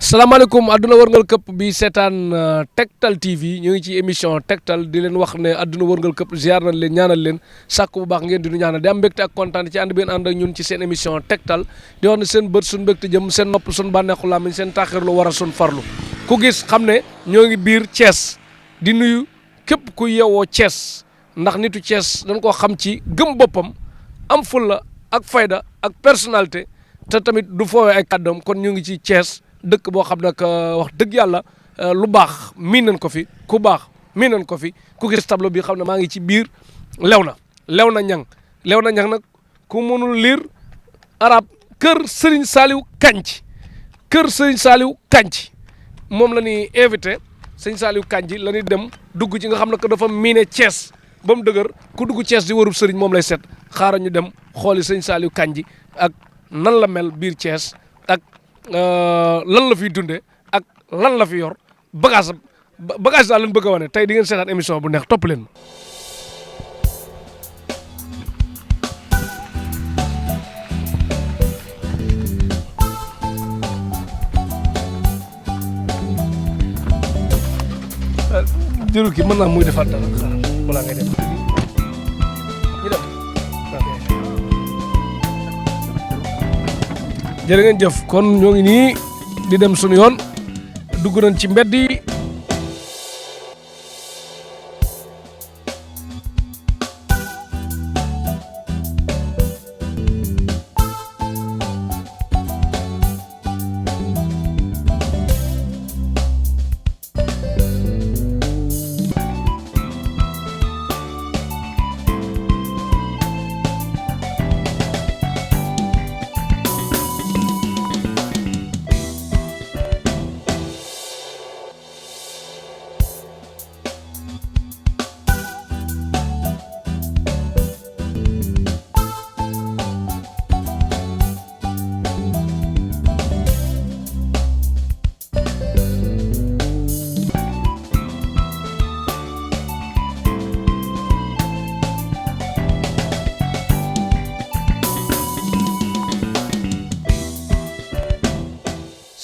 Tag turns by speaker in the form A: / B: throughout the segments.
A: salaamaaleykum àdduna wërngal këpp bi seetaan Tektal TV ñu ngi ci émission Tektal di leen wax ne àdduna wërngal këpp ziar nañ leen ñaanal leen sàkk bu baax ngeen di nu ñaanal di am mbégte ak kontaan ci ànd bi ngeen ànd ak ñun ci seen émission Tektal di wax ne seen bët suñ mbégte jëm seen nopp suñ bànneexu làmmiñ seen taaxirlu war a suñ farlu ku gis xam ne ñoo ngi biir Thiès di nuyu képp ku yeewoo Thiès ndax nitu Thiès dañ koo xam ci gëm boppam am fulla ak fayda ak personnalité te tamit du foowee ay kàddoom kon ñu ngi ci Thiès dëkk boo xam nag wax dëgg yàlla lu baax miin nañ ko fi ku baax miin nañ ko fi ku gis tableau bi xam ne maa ngi ci biir Léona Ñang nag ku mënul lire arabe kër Serigne Saliou Kandji moom la ñuy invité Serigne Saliou Kandji la ñuy dem dugg ci nga xam ne que dafa miine Thiès ba mu dëgër ku dugg Thiès di warub Serigne moom lay set xaaral ñu dem xooli Serigne Saliou Kandji ak nan la mel biir Thiès ak lan la fiy dundee ak lan la fi yor bagage daal lañ bëgg a wane tey di ngeen seetaan émission bu neex topp leen ma jërul ki mën naa muy defaat dara xaaral balaa ngay dem ñu dem jërë ngeen jëf kon ñoo ngi nii di dem suñu yoon dugg nañ ci mbedd yi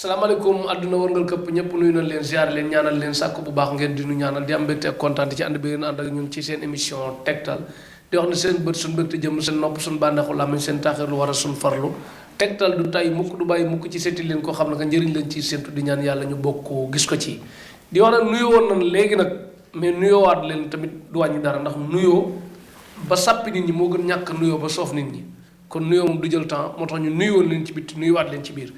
A: salaamaaleykum àdduna wërngal këpp ñëpp nuyu nañ leen ziar leen ñaanal leen sàkk bu baax ngeen di nu ñaanal di am mbégte ak kontaan ci ànd bi ngeen ànd ak ñun ci seen émission Tektal di wax ne seen bët suñ mbégte jëm seen nopp suñ bànneexu làmmiñ seen taaxir lu war a suñ farlu Tektal du tay mukk du bàyyi mukk ci seeti leen koo xam ne que njëriñ lañ ci séntu di ñaan yàlla ñu bokk gis ko ci di wax ne nuyoo woon nañ léegi nag mais nuyoowaat leen tamit du wàññi dara ndax nuyoo ba sàppi nit ñi moo gën ñàkk nuyoo ba soof nit ñi kon nuyoo moom du jël temps moo tax ñu nuyoon leen ci bitti nuyuwaat leen ci biir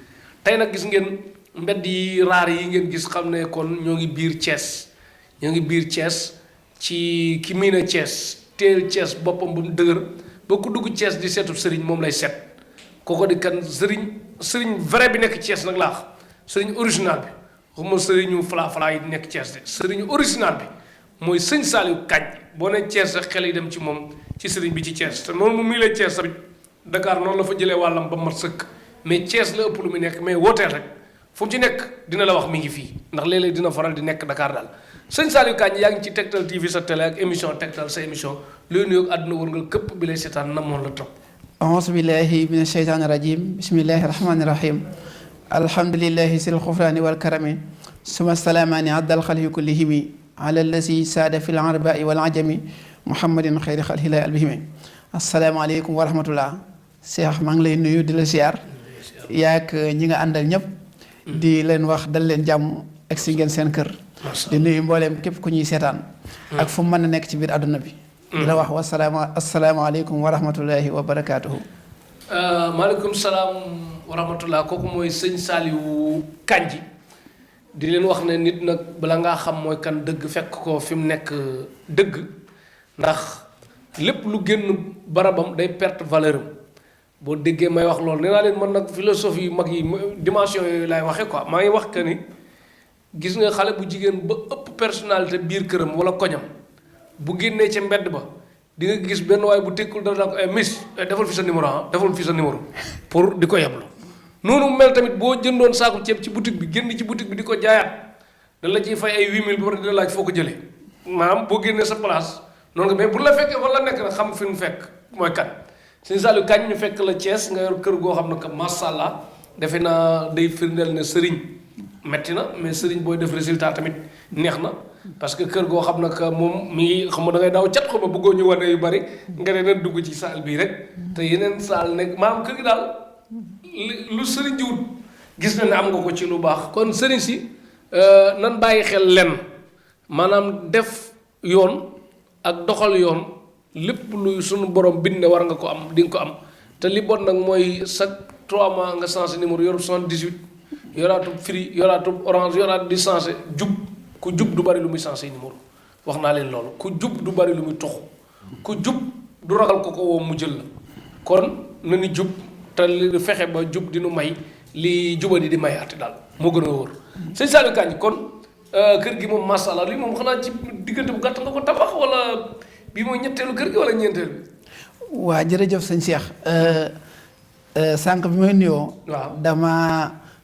A: tey nag gis ngeen mbedd yi raar yi ngeen gis xam ne kon ñoo ngi biir Thiès ci ki miina Thiès teel Thiès boppam ba mu dëgër ba ku dugg Thiès di seetu sëriñ moom lay set kooko di kan sëriñ vrai bi nekk Thiès nag laax sëriñ original bi waxuma sëriñu fala yi di nekk Thiès de sëriñu original bi mooy sëñ Saliou Kandji boo ne Thiès rek xel yi dem ci moom ci sëriñ bi ci Thiès te noonu mu mii la Thiès tamit Dakar noonu la fa jëlee wàllam ba mat sëkk mais Thiès la ëpp lu mu nekk mais wooteel rek fu mu ci nekk dina la wax mi ngi fii ndax léeg-léeg dina faral di nekk Dakar daal sëñ Saliou Kandji yaa ngi ci Tektal TV sa télé ak émission Tektal sa émission looy nuyoog àdduna wërngal këpp bi lay seetaan namoon la topp
B: auzu billahi min asheytaani rajim bismillahi rahmani rahim alhamdulillahi sil xufraani wal karami suma salaamaani addal xalhi kullihimi ala allasi saada fi l arbai wal ajami muhammadin xayri xalhilahi albihimi asalaamaaleykum wa rahmatullah Cheikh maa ngi lay nuyu di la siyaar yaak ñi nga àndal ñëpp di leen wax dal leen jàmm ak si ngeen seen kër di nuyu mbooleem képp ku ñuy seetaan ak fu mu mën a nekk ci biir àdduna bi di la wax asalaamaaleykum wa rahmatullahi wa barakaatuhu
A: maaleykum salaam wa rahmatullah kooku mooy sëñ Saliou Kandji di leen wax ne nit nag bala ngaa xam mooy kan dëgg fekk ko fi mu nekk dëgg ndax lépp lu génn barabam day perte valeur am boo déggee may wax loolu nee naa leen man nag philosophie yu mag yi dimension yooyu laay waxee quoi maa ngi wax que ni gis nga xale bu jigéen ba ëpp personnalité biir këram wala koñam bu génnee ca mbedd ba di nga gis benn waaye bu tekkul dara daa ko miss defal fi sa numéro defal fi sa numéro pour di ko yeblu noonu mel tamit boo jëndoon saako ceeb ci boutique bi génn ci boutique bi di ko jaayaat da la ciy fay ay 8000 ba pare dina laaj foo ko jëlee maanaam boo génnee sa place noonu nga mais bu la fekkee wala nekk na xam fi mu fekk mooy kan sëñ Saliou kañ ñu fekk la Thiès nga yor kër goo xam ne que macha allah defe naa day firndeel ne sëriñ metti na mais sëriñ booy def résultat tamit neex na parce que kër goo xam nag moom mi ngi xam nga da ngay daaw cat xam nga bëggoo ñu wane yu bari nga ne na dugg ci saal bii rek te yeneen saal nekk maanaam kër gi daal lu sëriñ ji wut gis na ne am nga ko ci lu baax kon sëriñ si nan bàyyi xel lenn maanaam def yoon ak doxal yoon lépp lu suñu borom bind ne war nga ko am di nga ko am te li bon nag mooy chaque 3 mois nga changé numéro yorub 78 yoraatub Free yoraatub Orange yoraat di changé jub ku jub du bari lu muy changé numéro wax naa leen loolu ku jub du bari lu muy toxu ku jub du ragal ko woo mu jël la kon na ni jub te li fexe ba jub di nu may li jubadi di mayaate daal moo gën a wóor sëñ Saliou Kandji kon kër gi moom macha allah lii moom xanaa ci diggante bu gàtt nga ko tabax wala bii mooy ñetteelu kër gi wala ñeenteel bi.
B: waa jërëjëf sëñ Cheikh sànq bi may nuyoo.
A: waaw
B: dama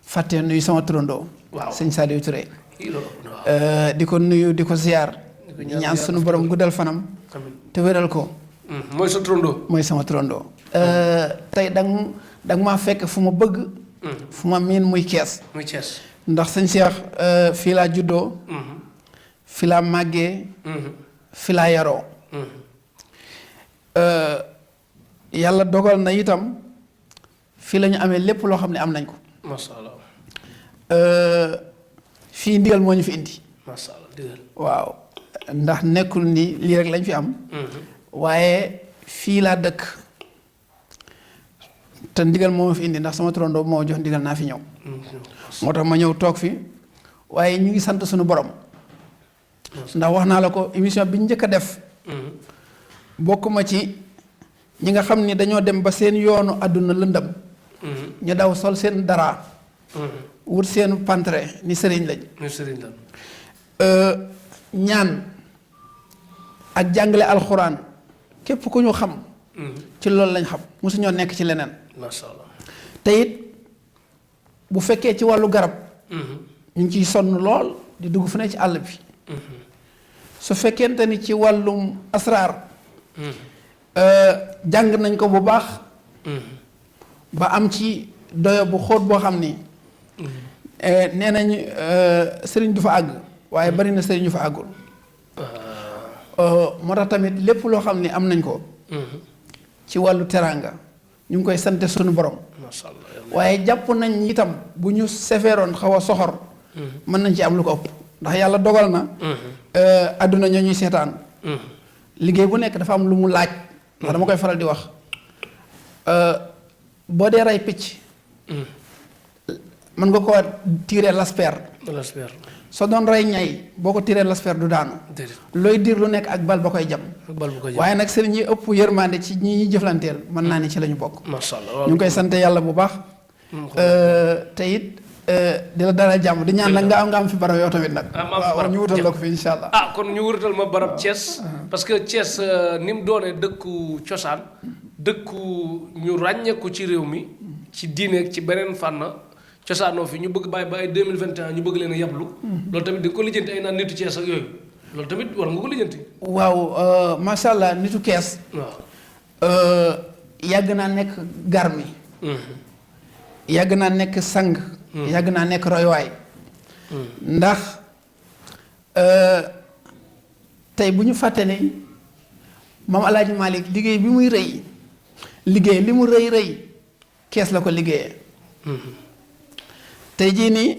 B: fàtte nuyu sama turandoo.
A: waaw
B: sëñ Saliou Touré.
A: waaw
B: di ko nuyu di ko ziar. ñaan sunu borom guddal fanam. te wéral ko.
A: mooy sa turandoo.
B: mooy sama turandoo. tey danga maa fekk fu ma bëgg. fu ma miin muy Kees.
A: muy Kees.
B: ndax sëñ Cheikh fii laa juddoo. fii laa màggee. fii laa yaroo. yàlla dogal na itam fii la ñu amee lépp loo xam ne am nañ ko.
A: macha allah.
B: fii ndigal moo ñu fi indi.
A: macha allah ndigal.
B: waaw ndax nekkul ni lii rek lañ fi am. waaye fii laa dëkk te ndigal moo ma fi indi ndax sama turandoo moo jox ndigal naa fi ñëw. moo tax ma ñëw toog fi waaye ñu ngi sant suñu borom. ndax wax naa la ko émission bi ñu njëkk a def. bokk ma ci ñi nga xam ni dañoo dem ba seen yoonu àdduna lëndam. ñu daw sol seen dara. wut seen pantre ni sëriñ lañ.
A: ni sëriñ lañ.
B: ñaan ak jàngale alxuraan képp ku ñu xam. ci loolu lañ xam mosu ñoo nekk ci leneen.
A: macha allah.
B: te it bu fekkee ci wàllu garab. ñu ngi ciy sonn lool di dugg fu ne ci àll bi. su fekkente ni ci wàllum asraar. jàng nañ ko bu baax. ba am ci doyo bu xóot boo xam ni. nee nañ sëriñ du fa àgg waaye bari na sëriñ ñu fa àggul. moo tax tamit lépp loo xam ni am nañ ko. ci wàllu teraanga ñu ngi koy sante suñu borom.
A: macha allah
B: waaye jàpp nañ itam bu ñu sefeeroon xaw a soxor. mën nañ ci am lu ko ëpp ndax yàlla dogal na. àdduna ñoo ñuy seetaan. liggéey bu nekk dafa am lu mu laaj. ndax dama koy faral di wax boo dee rey picc. mën nga koo tiiree lasper.
A: lasper.
B: soo doon rey ñay boo ko tiiree lasper du daanu. looy diir lu nekk ak bal ba koy jam. waaye nag sëriñ ñi ëpp yërmande ci ñi ñuy jëflanteel mën naa ni ci la ñu bokk.
A: macha allah
B: ñu ngi koy sant yàlla bu baax. te it di la dalal jàmm di ñaan nag nga am fi barab yoo tamit nag. waaw ñu wutal la ko fi incha allah.
A: kon ñu wutal ma barab Thiès. parce que Thiès ni mu doonee dëkku cosaan dëkku ñu ràññeeku ci réew mi ci diine ci beneen fànn cosaanoo fi ñu bëgg bàyyi ba ay 2021 ñu bëgg leen a yablu. loolu tamit di nga ko lijjanti ay naan nitu Thiès ak yooyu loolu tamit war nga ko lijjanti.
B: waaw macha allah nitu Kees. waaw yàgg naa nekk garmi. yàgg naa nekk sang. yàgg naa nekk roywaay. ndax tey bu ñu fàtte ne maam El Hadj Malick liggéey bi muy rëy liggéey li mu rëy Kees la ko liggéeyee. tey jii nii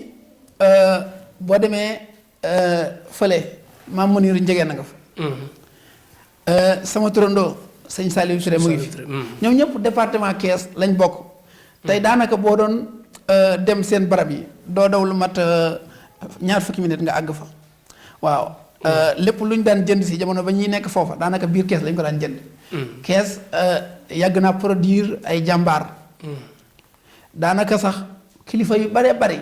B: boo demee fële maam Muniru njegeen na nga fa. sama turandoo sëñ Saliou Touré mu ngi fi. ñoom ñëpp département Kees lañ bokk. tey daanaka boo doon dem seen barab yi doo daw lu mat 20 minutes nga àgg fa waaw. lépp lu ñu daan jënd si jamono ba ñuy nekk foofa daanaka biir Kees lañ ko daan jënd. Kees yàgg naa produire ay jàmbaar. daanaka sax kilifa yu baree bari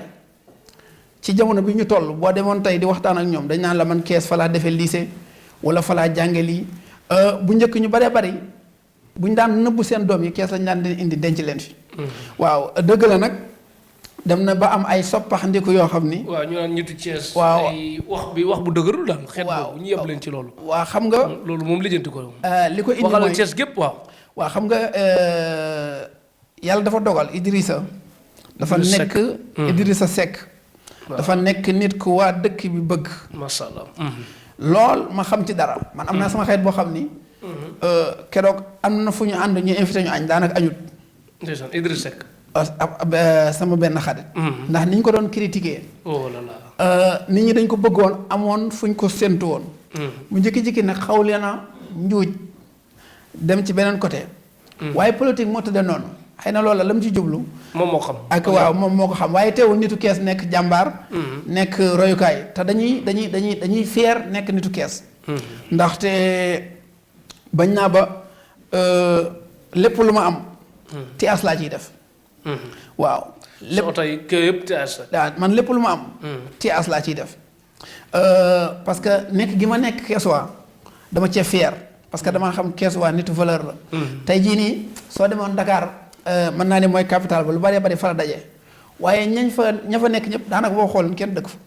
B: ci jamono bi ñu toll boo demoon tey di waxtaan ak ñoom dañ naan la man Kees fa laa defee lycée wala fa laa jànge lii bu njëkk ñu baree bari bu ñu daan nëbbu seen doom yi Kees lañ daan indi denc leen fi. waaw dëgg la nag dem na ba am ay soppaxndiku yoo xam ni.
A: waaw ñu naan ñitu Thiès.
B: waaw
A: ay wax bu dëgërul daal. xeet boobu ñu yeb leen ci loolu.
B: waaw xam nga.
A: loolu moom lijjanti ko.
B: li ko indi mooy
A: waxal Thiès gépp waaw.
B: waaw xam nga yàlla dafa dogal Idrissa. dafa nekk Idrissa Seck. dafa nekk nit ku waa dëkk bi bëgg.
A: macha allah.
B: lool ma xam ci dara man am naa sama xeet boo xam ni. keroog am na fu ñu ànd ñu invité ñu añ daanaka añut.
A: ndeysaan Idriss Seck.
B: sama benn xarit. ndax ni ñu ko doon critiquer.
A: oh là là.
B: nit ñi dañ ko bëggoon amoon fu ñu ko séntu woon. mu njëkki-njëkki nag xaw leen a njuuj dem ci beneen côté. waaye politique moo tëddee noonu xëy na loolu la mu ci jublu.
A: moom moo xam.
B: ak waaw moom moo ko xam waaye teewul nitu kees nekk jàmbaar. nekk royukaay te dañuy fier nekk nitu kees. ndaxte bañ naa ba lépp lu ma am. tiyaas laa ciy def. waaw.
A: lépp oto yi kër yëpp tiyaas la.
B: waaw man lépp lu ma am. tiyaas laa ciy def. parce que nekk gi ma nekk keeswaa dama cee fier parce que dama xam keeswaa nitu valeur la. tey jii nii soo demoon Dakar mën naa ne mooy capital ba lu bëree bëri fa la daje waaye ña fa nekk ñëpp daanaka boo xooloon kenn dëkk fa.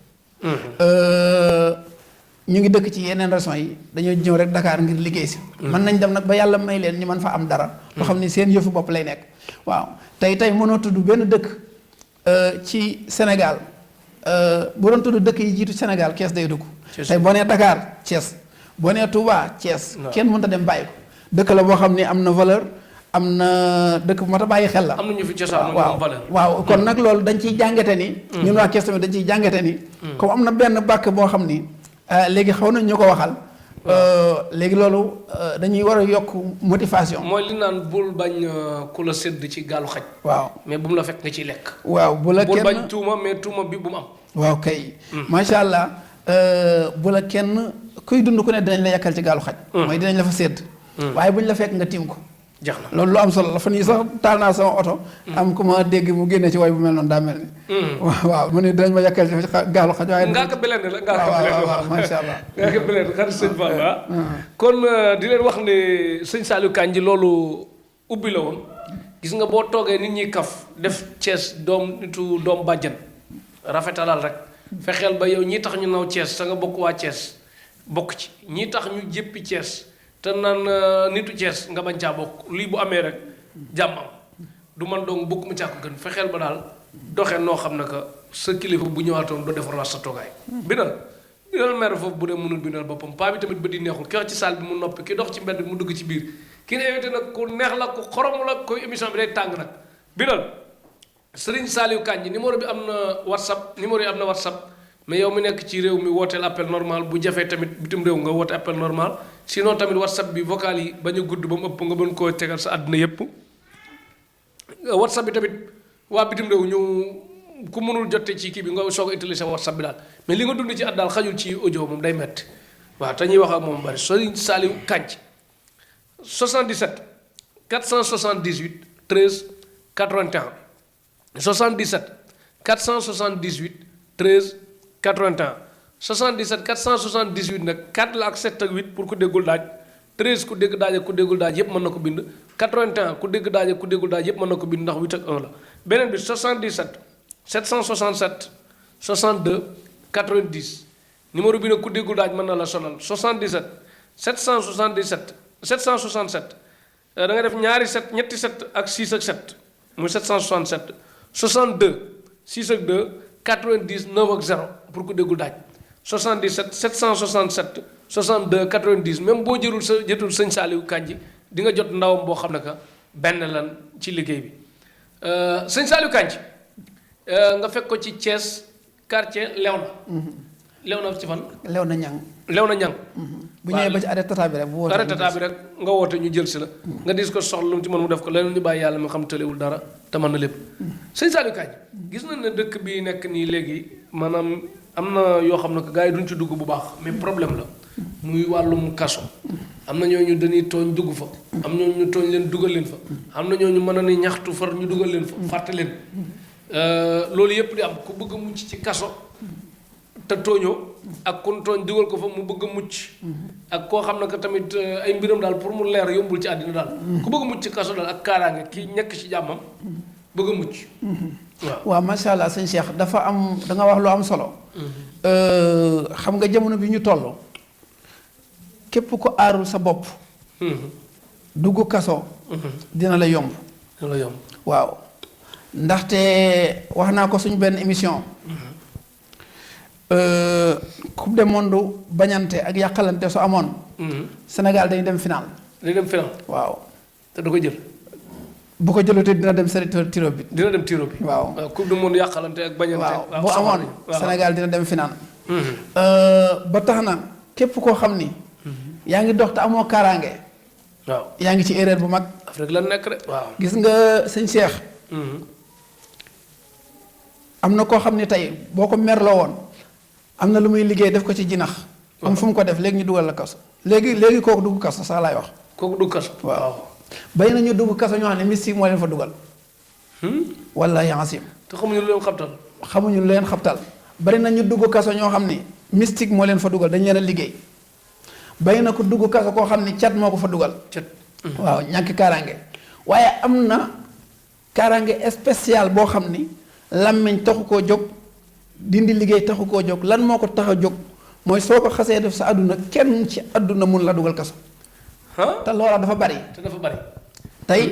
B: ñu ngi dëkk ci yeneen régions yi dañoo ñëw rek Dakar ngir liggéey si. mën nañ dem nag ba yàlla may leen ñu mën fa am dara. loo xam ni seen yëfu bopp lay nekk. waaw tey mënoo tudd benn dëkk ci Sénégal bu doon tudd dëkk yi jiitu Sénégal Kees day dugg. tey boo nee Dakar Thiès boo nee Touba Thiès. kenn mënut a dem bàyyi ko dëkk la boo xam ni am na valeur am na dëkk bu mat a bàyyi xel la.
A: am na ñu fi cosaan ñu am valeur.
B: waaw kon nag loolu dañ ciy jàngate ni. ñun waa Kees tamit dañ ciy jàngate ni. comme am na benn bàkk boo xam ni. léegi xaw nañ ñu ko waxal. léegi loolu dañuy war a yokk motivation.
A: mooy li naan bul bañ ku la sédd ci gaalu xaj.
B: waaw
A: mais bu mu la fekk nga ciy lekk.
B: waaw bu la kenn
A: bul bañ tuuma mais tuuma bi bu mu am.
B: waaw kay. macha allah bu la kenn kuy dund ku ne dinañ la yàkkal ci gaalu xaj. mooy dinañ la fa sédd. waaye buñ la fekk nga tiim ko.
A: jax na
B: loolu lu am solo la fan yii sax taal naa sama oto. am ku ma dégg mu génne ci way bu mel noonu daa mel ni. waaw mu ne dinañ ma yàkkal ci gaalu xaj waaye.
A: ngaa ko beleen la ngaa ko beleen
B: waaw macha allah.
A: ngaa ko beleen xarit sëñ Fall kon di leen wax ne sëñ Saliou Kandji loolu ubbi la woon gis nga boo toogee nit ñi kaf def Thiès doom bàjjan rafetalal rek fexeel ba yow ñii tax ñu naw Thiès te nga bokk waa Thiès bokk ci ñii tax ñu jéppi Thiès te naan nitu Thiès nga bañ caa bokk lii bu amee rek jàmm am du man dong bokk mu caa ko gën fexeel ba daal doxee noo xam ne que sa kilifa bu ñëwaatoon doo defar sa toogaay. bindal maire foofu bu dee mënul bindal boppam paa bi tamit ba di neexul ki wax ci salle bi mu noppi ki dox ci mbedd bi mu dugg ci biir ki ne invité nag ku neex la ku xorom la koy émission bi day tàng nag bindal Serigne Saliou Kandji numéro bi am na WhatsApp numéro yi am na WhatsApp mais yow mi nekk ci réew mi wooteel appel normal bu jafee tamit bitim réew nga woote appel normal sinon tamit WhatsApp bi vocal yi bañ a gudd ba mu ëpp nga mën koo tegal sa àdduna yépp WhatsApp bi tamit waa bitim réew ñu ku mënul jote ci kii bi nga soog a utiliser WhatsApp bi daal mais li nga dund ci at daal xajul ci audio moom day metti waaw te ñuy wax ak moom bari Serigne Saliou Kandji 77 478 13 81 77 478 13 81 77 478 nag 4 la ak 7 ak 8 pour ku déggul daaj 13 ku dégg daaj ak ku déggul daaj yépp mën na ko bind 81 ku dégg daaj ak ku déggul daaj yépp mën na ko bind ndax 8 ak 1 la beneen bi 77 767 62 90 numéro bi nag ku déggul daaj mën na la sonal 77 767 da nga def ñaari 7 ñetti 7 ak 6 ak 7 muy 767 62 6 ak 2 90 9 ak 0 pour ku déggul daaj 77 767 62 90 même boo jëtul sëñ Saliou Kandji di nga jot ndawam boo xam ne que benn lan ci liggéey bi sëñ Saliou Kandji nga fekk ko ci Thiès quartier Léona. Léona ci fan.
B: Léona Niang.
A: Léona Niang.
B: bu ñëwee ba ci arrêt tata bi rek bu wootee
A: arrêt tata bi rek nga woote ñu jël si la. nga dis ko soxla lu mu ci mën mu def ko leneen ñu bàyyi yàlla mu xam tëlewul dara te mën na lépp. sëñ Saliou Kandji gis nañ ne dëkk bi nekk nii léegi maanaam am na yoo xam ne que gars yi duñ ci dugg bu baax mais problème la muy wàllum kaso. am na ñooñu dañuy tooñ dugg fa. am ñooñu tooñ leen dugal leen fa. am na ñooñu mën a ni ñaxtu far ñu dugal leen fa fàtte leen. loolu yëpp di am ku bëgg a mucc ci kaso te tooñoo ak kun tooñ dugal ko fa mu bëgg a mucc ak koo xam ne que tamit ay mbiram daal pour mu leer yombul ci àddina daal ku bëgg a mucc ci kaso daal ak kaaraange kii nekk ci jàmmam bëgg a mucc
B: waaw macha allah sëñ Cheikh dafa am da nga wax lu am solo xam nga jamono bi ñu toll képp ko aarul sa bopp dugg kaso dina la yomb waaw ndaxte wax naa ko suñu benn émission coupe du monde bañante ak yàqalante su amoon. Sénégal dañuy dem final.
A: day dem final.
B: waaw.
A: te du ko jël.
B: bu ko jëlutee dina dem seen tiro bi.
A: dina dem tiro bi.
B: waaw
A: coupe du monde yàqalante ak bañante.
B: waaw bu amoon Sénégal dina dem final. ba tax na képp koo xam ni. yaa ngi dox te amoo kaaraange.
A: waaw
B: yaa ngi ci erreur bu mag.
A: Afrique la nekk rek waaw.
B: gis nga sëñ Cheikh. am na koo xam ni tey boo ko merloo woon am na lu muy liggéey def ko ci jinax. am fu mu ko def léegi ñu dugal la kaso. léegi kooku dugg kaso sax laay wax.
A: kooku dugg kaso.
B: waaw bay nañu dugg kaso ñoo xam ne mystique moo leen fa dugal. wallaahi asim.
A: te xamuñu lu leen xabtal.
B: xamuñu lu leen xabtal. bari nañu dugg kaso ñoo xam ni mystique moo leen fa dugal dañ leen a liggéey. bay na ko dugg kaso koo xam ni cat moo ko fa dugal.
A: cat.
B: waaw ñàkk kaaraange. waaye am na kaaraange spécial boo xam ni làmmiñ taxu koo jóg dindi liggéey taxu koo jóg lan moo ko tax a jóg mooy soo ko xasee def sa àdduna kenn ci àdduna mun la dugal kaso. te loola dafa bari.
A: te dafa bari.
B: tey.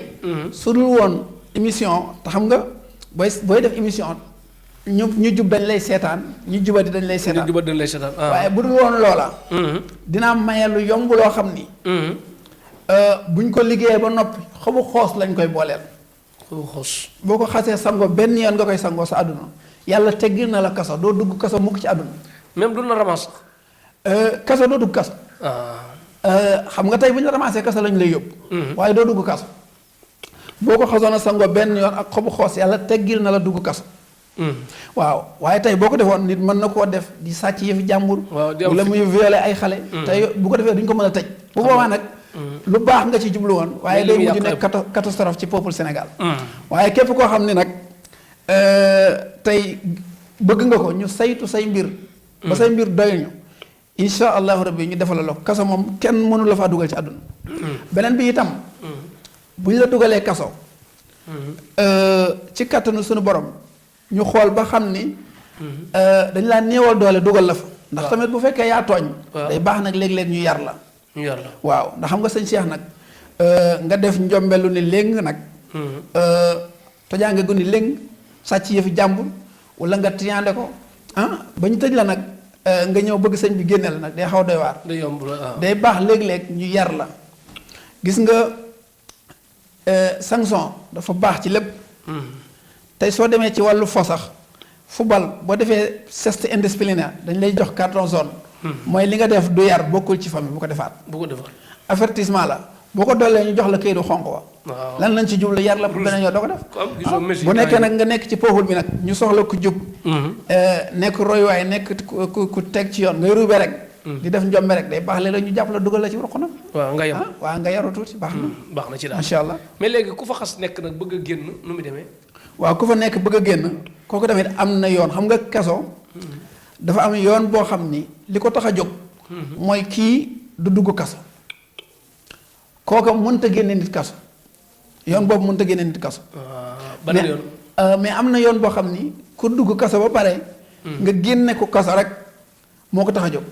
B: su dul woon émission te xam nga booy def émission ñu jub dañ lay seetaan ñu jubadi dañ lay seetaan.
A: ñu jubadi dañ lay seetaan.
B: waaye bu dul woon loola. dinaa maye lu yomb loo xam ni. buñ ko liggéeyee ba noppi xobu xoos lañ koy booleel.
A: xobu xoos.
B: boo ko xasee sangoo benn yoon nga koy sangoo sa àdduna yàlla teggil na la kaso doo dugg kaso mukk ci àdduna.
A: même du la ramasse.
B: kaso doo dugg kaso. xam nga tey bu ñu la ramassé kaso lañ lay yóbbu. waaye doo dugg kaso. boo ko xasoon a sangoo benn yoon ak xobu xoos yàlla teggil na la dugg kaso. waaw waaye tey boo ko defoon nit mën na koo def di sàcc yëfi jàmbur. wala muy violer ay xale. tey bu ko defee duñ ko mën a tëj. bu boobaa nag. lu baax nga ci jublu woon. waaye day mujj nekk catastrophe ci peuple Sénégal. waaye képp koo xam ne nag tey bëgg nga ko ñu saytu say mbir. ba say mbir doyuñu. incha allahu rabbi ñu defal la ko kaso moom kenn mënu la faa dugal ci àdduna. beneen bi itam. bu ñu la dugalee kaso. ci kattanu suñu borom. ñu xool ba xam ni. dañ laa néewal doole dugal la fa. ndax tamit bu fekkee yaa tooñ. day baax nag léeg-léeg ñu yar la. waaw ndax xam nga sëñ Cheikh nag nga def njombelu ni léng nag tojaange gu ni léng sàcc yëfi jàmbur wala nga tiyaande ko ba ñu tëj la nag nga ñëw bëgg sëñ bi génne la nag day xaw doy waar day baax léeg-léeg ñu yar la gis nga sanction dafa baax ci lépp tey soo demee ci wàllu fo sax football boo defee geste indisciplinaire dañ lay jox carton jaune mooy li nga def du yar bokkul ci famille bu ko defaat. avertissement la boo ko doolee ñu jox la këyitu xonq wa. lan lañ ci jublu yar la pour beneen yoon doo ko def. bu nekkee nag nga nekk ci peuple bi nag ñu soxla ku jub. nekk royuwaay nekk ku teg ci yoon ngay ruube rek. di def njombe rek day baax léeg-léeg ñu jàpp la dugal la ci roq nag.
A: waaw nga yem
B: waaw nga yaru tuuti baax na.
A: baax na ci daal
B: macha allah.
A: mais léegi ku fa xas nekk nag bëgg a génn nu mu demee.
B: waaw ku fa nekk bëgg a génn kooku tamit am na yoon xam nga kaso. dafa am yoon boo xam ni li ko tax a jóg. mooy kii du dugg kaso. kooka mënta génne nit kaso. yoon boobu mënta génne nit kaso.
A: ban yoon.
B: mais am na yoon boo xam ni ku dugg kaso ba pare. nga génne ko kaso rek moo ko tax a jóg.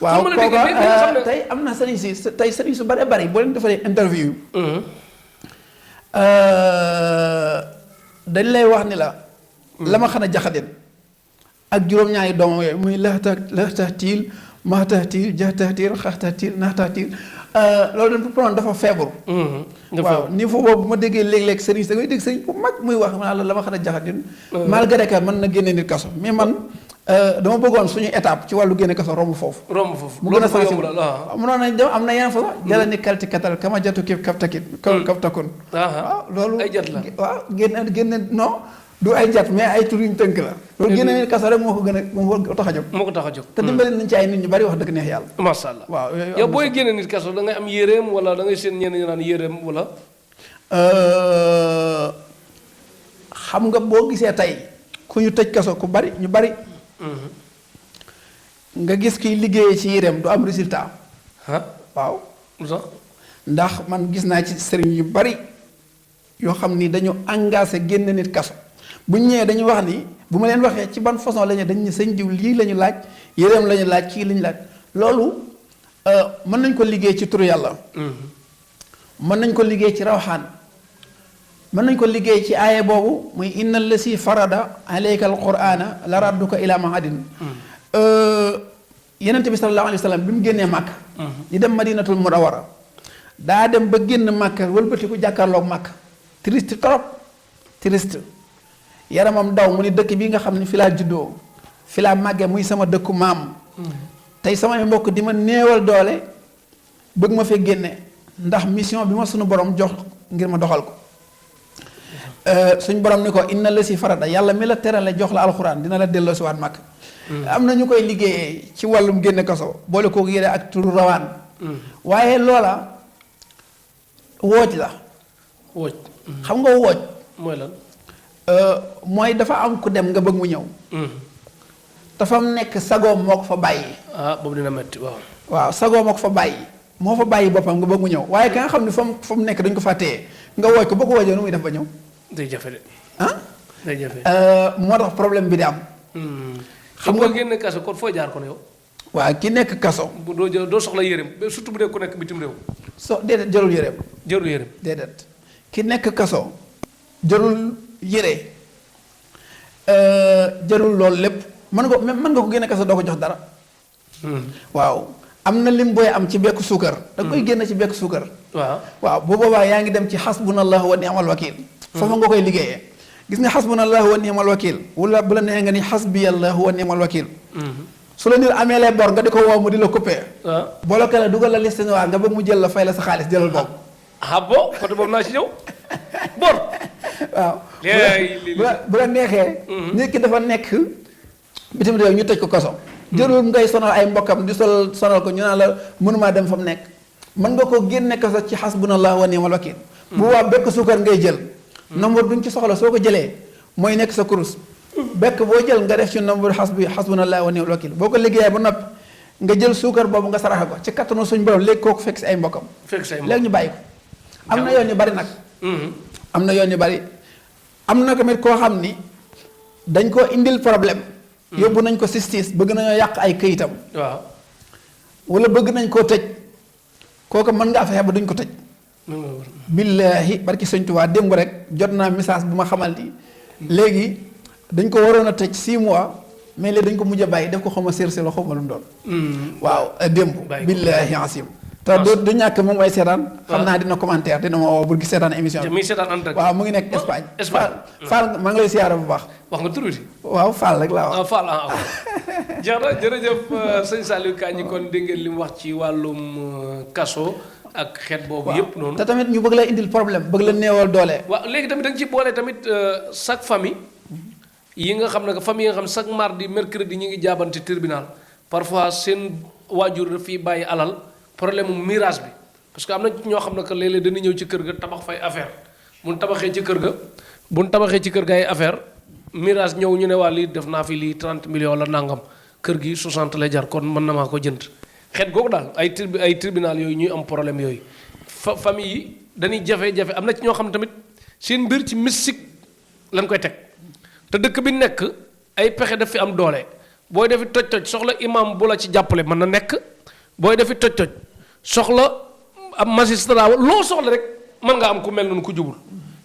B: waaw kooka tey am na sëriñ si tey sëriñ su bare bari boo leen defalee interview. dañ lay wax ni la. la ma xana jaxadin ak juróom-ñaari doomam yooyu muy laxtaxtiil maxtaxtiil jaxtaxtiil xaxtaxtiil naxtaxtiil loolu dañ ko dafa feebar. waaw niveau boobu bu ma déggee léeg-léeg sëriñ da ngay dégg sëriñ bu mag muy wax ma la ma xana jaxadin malgré que mën na génne nit kaso mais man dama bëggoon suñu étape ci wàllu génne kaso romb foofu. mu gën a sensible mënoon nañ dem am na yeneen fa jëla ni kalti katal kama jatu kif kaf takit kaf takun waaw loolu
A: ay jat la
B: waaw génne non du ay jat mais ay tur yuñ tënk la loolu génne nit kaso rek moo ko gën a moo ko tax a jóg
A: moo ko tax a jóg
B: te dimbali nañ ci ay nit ñu bari wax dëgg neex yàlla
A: masha Allah
B: waaw
A: yow booy génne nit kaso da ngay am yéreem wala da ngay seen ñenn ñu naan yéreem wala
B: xam nga boo gisee tey ku ñu tëj kaso ku bari ñu bari nga gis kiy liggéeyee ci yéreem du am résultat waaw
A: lu tax
B: ndax man gis naa ci sëriñ yu bari yoo xam ni dañu engagé génn nit kaso bu ñu ñëwee dañu wax ni bu ma leen waxee ci ban façon la ñu dañ ne sëñ diw lii la ñu laaj yéreem la ñu laaj kii la ñu laaj loolu mën nañ ko liggéey ci turu yàlla mën nañ ko liggéey ci rawxaan mën nañ ko liggéey ci aaya boobu muy inna allasi farada alayka alqur'ana la radduka ila mahadin yenent bi sallallahu alayhi wa sallam bi mu génnee màkk di dem madinatul munawwara daa dem ba génn màkk wëlbatiku jàkkaarloog màkk triste trop triste yaramam daw mu ni dëkk bi nga xam ne fi laa juddoo fi laa màggee muy sama dëkku maam tey samay mbokk di ma néewal doole bëgg ma fee génne ndax mission bi ma sunu borom jox ngir ma doxal ko suñ borom ni ko inna la si farada yàlla mi la terale jox la alxuraan dina la delloo si waat màkk am na ñu koy liggéeyee ci wàllum génne kaso boole kooku yére ak turu rawaan waaye loola wooj la
A: wooj
B: xam nga wooj
A: mooy lan
B: mooy dafa am ku dem nga bëgg mu ñëw dafa nekk sagoom moo ko fa bàyyi
A: boobu dina metti
B: waaw sagoom moo ko fa bàyyi moo fa bàyyi boppam nga bëgg mu ñëw waaye ka nga xam ne fa mu nekk dañ ko fa téye nga wooj ko boo ko woojee nu muy def ba ñëw
A: day jafe de day jafe
B: moo tax problème bi di am
A: xam nga génn kaso kon foo jaar kon yow
B: waaw ki nekk kaso
A: bu doo soxla yéreem surtout bu dee ku nekk bitim réew
B: déedéet jarul yéreem
A: jarul yéreem
B: déedéet ki nekk kaso jarul yére jarul loolu lépp mën nga ko génne kaso doo ko jox dara waaw am na lim booy am ci bekk suukar da koy génn ci bekk suukar waaw bu boobaa yaa ngi dem ci xasbunallahu wa ni'mal wakil foofa nga koy liggéeyee gis nga xasbunallahu wa ni'mal wakil wala bu la neexee nga ni xasbiyallahu wa ni'mal wakil su la nit amee lay bor nga di ko woo mu di la coupé boole ko la dugal la liste noire nga bëgg mu jël la fay la sa xaalis jëlal boobu
A: bon côté boobu naa ci ñëw bor
B: waaw bu la neexee nit ki dafa nekk bitim réew ñu tëj ko kaso jërul ngay sonal ay mbokkam di sonal ko ñu naan la mënumaa dem fa mu nekk mën nga ko génne kaso ci xasbunallahu wa ni'mal wakil bu waa bekk suukar ngay jël nombre duñ ci soxla soo ko jëlee mooy nekk sa kurus bekk boo jël nga def ci nombre xasbunallahu wa ni'mal wakil boo ko liggéeyee ba noppi nga jël suukar boobu nga saraxe ko ci kattanu suñ borom léegi kooku fekk si ay mbokkam léegi ñu bàyyi ko am na yoon yu bari nag am na yoon yu bari am na tamit koo xam ni dañ koo indil problème yóbbu nañ ko justice bëgg nañoo yàq ay këyitam
A: waaw
B: wala bëgg nañ koo tëj kooku mën ngaa fexe ba duñ ko tëj billaahi barki sëñ Tuubaa démb rek jot naa message bu ma xamal ni léegi dañ ko waroon a tëj 6 mois mais léegi dañ ko mujj a bàyyi def ko xaw ma séeréer la xaw ma lu mu doon waaw démb billaahi asim te du ñàkk mu ngi may seetaan xam naa dina commentaire dina ma woo bu gis seetaan émission bi waaw mu ngi nekk Espagne Fall maa ngi lay siyaara bu baax
A: wax nga turuti
B: waaw Fall rek laa wax
A: Fall jërëjëf sëñ Saliou Kandji kon dégg ngeen li mu wax ci wàllum kaso ak xeet boobu yépp noonu
B: te tamit ñu bëgg la indil problème bëgg la néewal doole
A: waaw léegi tamit da nga ci boole tamit chaque famille yi nga xam ne famille yi nga xam ne chaque mardi mercredi ñu ngi jaabante tribunal parfois seen waajur daf fiy bàyyi alal problème mu mirage bi parce que am na ñoo xam ne que léeg-léeg dañuy ñëw ci kër ga tabax fay affaire bu ñu tabaxee ci kër ga ay affaire mirage ñëw ñu ne waa lii def naa fi lii 30 millions la nangam kër gi 60 lay jar kon mën na maa ko jënd xeet googu daal ay tribunal yooyu ñuy am problème yooyu famille yi dañuy jafe-jafe am na ci ñoo xam ne tamit seen mbir ci mystique lañ koy teg te dëkk bi nekk ay pexe daf fi am doole booy defi toj-toj soxla imam bu la ci jàppale mën na nekk booy defi toj-toj soxla am magistrat loo soxla rek mën nga am ku mel noonu ku jubul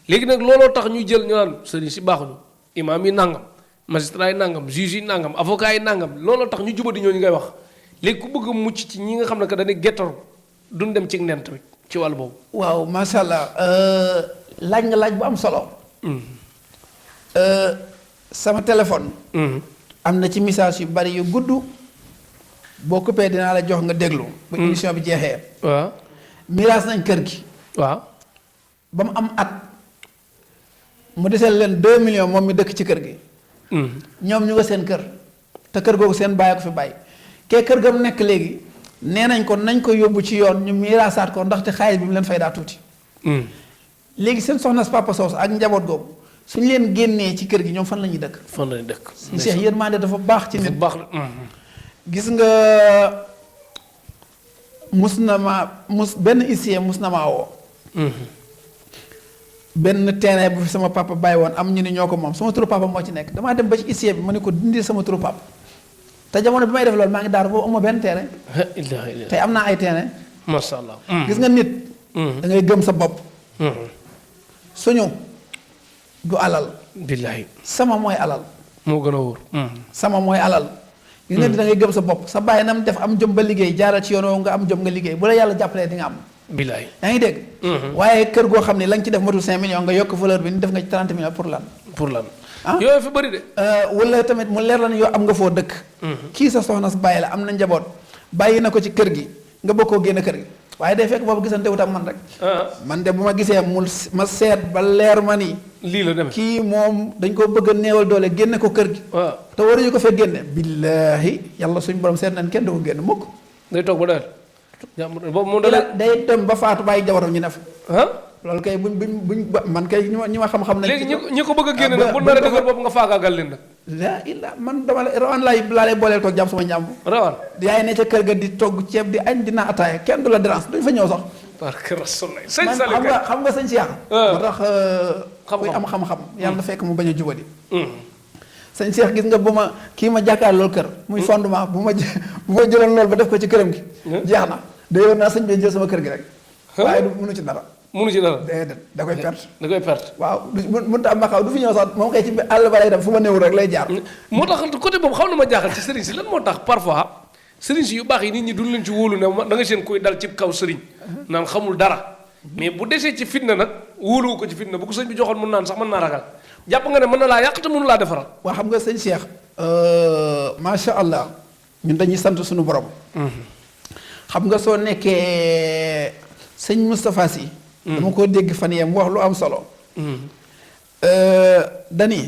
A: léegi nag looloo tax ñu jël ñu naan sëriñ si baaxuñu imam yi nangam magistrat yi nangam juge yi nangam avocat yi nangam looloo tax ñu jubadi ñooñu ngay wax léegi ku bëgg a mucc ci ñi nga xam ne que dañuy gettaru duñ dem ci nen tamit ci wàll boobu.
B: waaw macha allah laaj nga laaj bu am solo. sama téléphone. am na ci message yu bari yu gudd boo coupé dinaa la jox nga déglu. bu émission bi jeexee.
A: waaw.
B: miraas nañ kër gi.
A: waaw.
B: ba mu am at mu deseel leen 2 millions moom mi dëkk ci kër gi. ñoom ñu nga seen kër te kër googu seen bàyyi ko fi bàyyi kee kër ga mu nekk léegi nee nañ ko nañ ko yóbbu ci yoon ñu miraasaat ko ndaxte xaalis bi mu leen fay daa tuuti. léegi seen soxna si papa soos ak njaboot googu suñu leen génnee ci kër gi ñoom fan la ñuy dëkk.
A: fan la ñuy dëkk.
B: suñu Cheikh yërmande dafa baax ci nit.
A: baax
B: gis nga benn huissier mus na maa woo. benn terrain bu fi sama papa bàyyi woon am ñu ni ñoo ko moom sama turu papa moo ci nekk damaa dem ba ci huissier bi ma ne ko dindi sama turu papa te jamono bi may def loolu maa ngi daar boobu amoo benn terrain. tey am naa ay terrain.
A: macha allah.
B: gis nga nit. da ngay gëm sa bopp. suñu du alal.
A: billahi
B: sama mooy alal.
A: moo gën a wóor.
B: sama mooy alal. gis nga da ngay gëm sa bopp sa bàyyi na mu def am jom ba liggéey jaaral ci yoon woowu nga am jom nga liggéey bu la yàlla jàppalee di nga am.
A: billahi
B: yaa ngi dégg. waaye kër goo xam ne la nga ci def matul 5 millions nga yokk valeur bi ni def nga ci 30 millions pour lan.
A: pour lan.
B: ah
A: yooyu fa bëri de.
B: wala tamit mu leer la ne yow am nga foo dëkk. kii sa soxna sa bàyyi la am na njaboot bàyyi na ko ci kër gi nga bokkoo génn kër gi waaye day fekk boobu gisante wut ak man rek. man de bu ma gisee ma seet ba leer ma ni.
A: lii la demee
B: kii moom dañ ko bëgg a néewal doole génne ko kër gi.
A: waaw
B: te waruñu ko fee génne. billaahi yàlla suñu borom seet nañ kenn du ko génn mukk.
A: day toog ba doyal. boobu moom
B: day dem ba faatu bàyyi jabaram ñu ne fa.
A: ah
B: loolu kay buñ man kay ñi ma xam-xam nañ.
A: léegi ñi ko bëgg a génne nag bu nar a dëgër boobu nga faagaagal leen nag.
B: la illa man dama la rawaan laa lay booleel toog jàmm sama njàmm.
A: rawaan
B: yaay ne ca kër ga di togg ceeb di añ dina ataaya kenn du la dérange duñ fa ñëw sax.
A: parce que rasulullah sëñ
B: man
A: Saliou
B: xam nga sëñ Cheikh. moo tax kuy am xam-xam yàlla na fekk mu bañ a jubadi. sëñ Cheikh gis nga bu ma kii ma jàkkaar loolu kër. muy fondement bu ma jëloon loolu ba def ko ci këram gi. jeex na day yor naa sëñ bi jël sama kër gi rek. waaye du mënu ci dara.
A: mënu ci dara
B: déedéet da koy perte.
A: da koy perte.
B: waaw mënut a am ma xaw du fi ñëw sax moom kay ci àll ba lay dem fu ma néew rek lay jaar.
A: moo tax côté boobu xam na ma jaaxal ci sëriñ si lan moo tax parfois sëriñ si yu baax yi nit ñi duñ leen ci wóolu ne da nga seen kuy dal ci kaw sëriñ naan xamul dara mais bu desee ci fitna nag wóoluwu ko ci fitna bu ko sëñ bi joxoon mun naan sax mën naa ragal jàpp nga ne mën na laa yàq te mënu laa defaral.
B: waa xam nga sëñ Cheikh macha allah ñun dañuy sant suñu borom. xam nga soo nekkee sëñ Moustapha Sy. dama ko dégg fan yee mu wax lu am solo. dani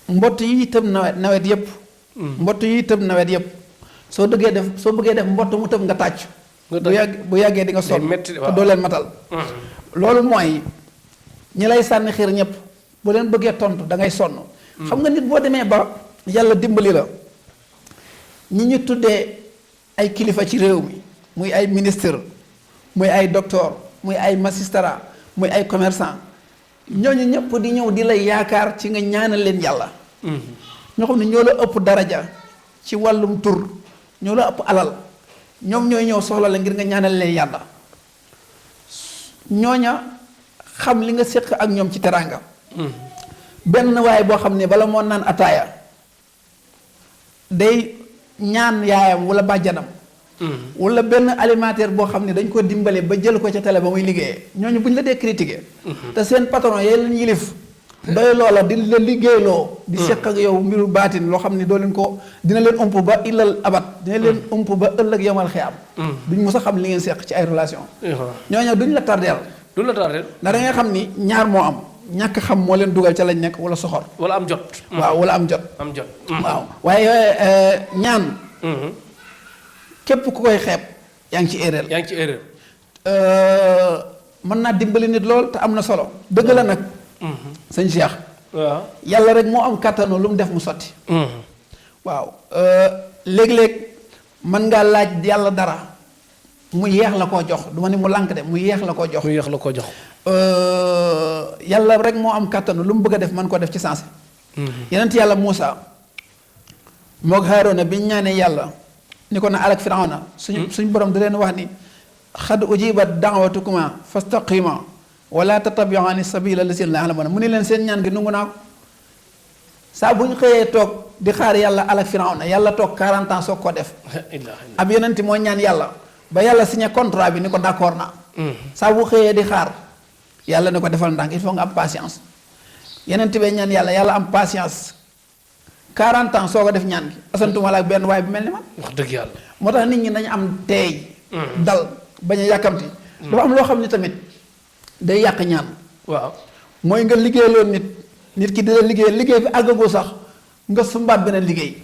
B: mbott yi tëb nawet yëpp. mbott yi tëb nawet yëpp soo bëggee def mbott mu tëb nga tàcc. bu yàggee di nga sonn te doo leen matal. loolu mooy ñi lay sànni xiir ñëpp bu leen bëggee tontu da ngay sonn. xam nga nit boo demee ba yàlla dimbali la ñi ñu tuddee ay kilifa ci réew mi muy ay ministre muy ay docteur muy ay magistrat muy ay commerçant ñooñu ñëpp di ñëw di lay yaakaar ci nga ñaanal leen yàlla. ñoo xam ne ñoo la ëpp daraja ci wàllum tur ñoo la ëpp alal ñoom ñooy ñëw soxla la ngir nga ñaanal leen yàlla ñooña xam li nga séq ak ñoom ci teraanga. benn waaye boo xam ne bala moo naan ataaya day ñaan yaayam wala bàjjanam. wala benn alimentaire boo xam ne dañ ko dimbale ba jël ko ca télé ba muy liggéeyee ñooñu bu ñu la dee critiquer. te seen patron yee leen yilif doy loola di la liggéeyloo. di seq ak yow mbiru baatin loo xam ne doo leen ko dina leen ump ba illal abat dina leen ump ba ëllëg yomal xiyaam. duñ mës a xam li ngeen seq ci ay relation ñooñu duñ la tardeel.
A: duñ la tardeel.
B: ndax da ngay xam ni ñaar moo am ñàkk xam moo leen dugal ca lañ nekk wala soxor.
A: wala am jot.
B: waaw wala am jot.
A: am jot.
B: waaw waaye ñaan. képp ku koy xeeb yaa ngi ci erreur.
A: yaa ngi ci erreur.
B: mën naa dimbali nit lool te am na solo dëgg la nag. sëñ Cheikh.
A: waaw
B: yàlla rek moo am kàttanu lu mu def mu sotti. waaw léeg-léeg mën ngaa laaj yàlla dara mu yeex la koo jox du ma ni mu lànk de mu yeex la koo jox.
A: mu yeex la koo jox.
B: yàlla rek moo am kàttanu lu mu bëgg a def mën koo def ci sensé. yeneen yàlla Muusa moog Haaruna bi ñu ñaanee yàlla. ni ko na alak Firawna suñ borom da leen wax ni xad ujibat da'watukuma fastaqima wala tattabi'ani sabila lazina la ya'lamuna mu ni leen seen ñaan gi nungu naa ko saa bu ñu xëyee toog di xaar yàlla alak Firawna yàlla toog 40 ans soog koo def ab yonenti moo ñaan yàlla ba yàlla signé contrat bi ni ko d'accord na saa bu xëyee di xaar yàlla ni ko defal ndànk il faut nga am patience yonenti bee ñaan yàlla am patience 40 ans soo ko def ñaan gi asantuma la ak benn waaye bu mel ni man.
A: wax dëgg yàlla.
B: moo tax nit ñi nañu am teey. dal bañ a yàkkamti. dafa am loo xam ne tamit day yàq ñaan.
A: waaw
B: mooy nga liggéeyaloon nit ki dina liggéey bi àggagoo sax nga sumbaat beneen liggéey.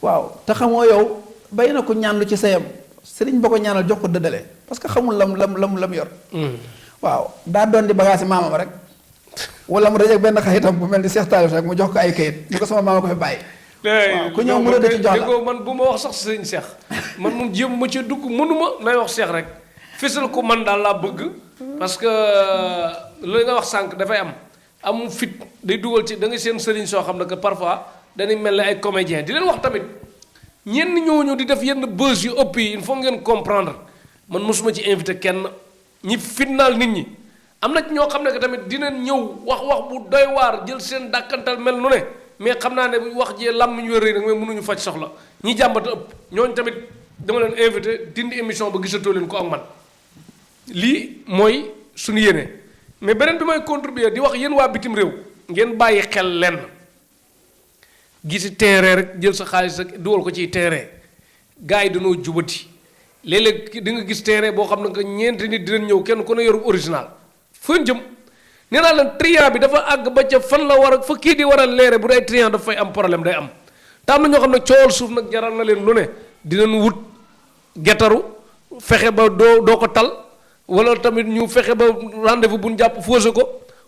B: waaw te xamoo yow bay na ko ñaan lu ci sayam sëriñ ba ko ñaanal jox ko dëddale parce que xamul lam yor. waaw daa doon di bagage maamam rek. wala mu dajeeg benn xaritam bu mel ni Cheikh Talif rek mu jox ko ay kayit ni ko sama maama ko fi bàyyi. waaw ku ñëw mu la ci jox la
A: man bu ma wax sax sëñ Cheikh man moom jéem ma ci dugg mënuma lay wax Cheikh rek fésal ko man daal laa bëgg. parce que loolu nga wax sànq dafay am fit day dugal ci da nga seen sëriñ soo xam ne que parfois dañuy mel ni ay comédien di leen wax tamit ñenn ñooñu di def yenn buzz yu ëpp yi il faut ngeen comprendre man mosuma ci invité kenn ñi fitnaal nit ñi. am na ci ñoo xam ne que tamit dinañ ñëw wax bu doy waar jël seen dàkkantal mel nu ne mais xam naa ne wax jee làmmiñ wér rek nag mais mënuñu faj soxla ñi jàmbata ëpp ñooñu tamit dama leen invité dindi émission ba gisatoo leen ko ak man lii mooy suñu yéene mais beneen bi may contribuer di wax yéen waa bitim réew ngeen bàyyi xel lenn gisi terrain rek jël sa xaalis rek dugal ko ciy terrain gars yi dañoo jubati léeg-léeg di nga gis terrain boo xam ne que ñeenti nit dinañ ñëw kenn ku ne yorub original fën jëm nee naa leen triant bi dafa àgg ba ca fan la war a fa kii di war a leere bu dee triant daf fay am problème day am te am na ñoo xam ne coowal suuf nag jaral na leen lu ne dinañ wut getaru fexe ba doo ko tal wala tamit ñu fexe ba rendez-vous bu ñu jàpp faussé ko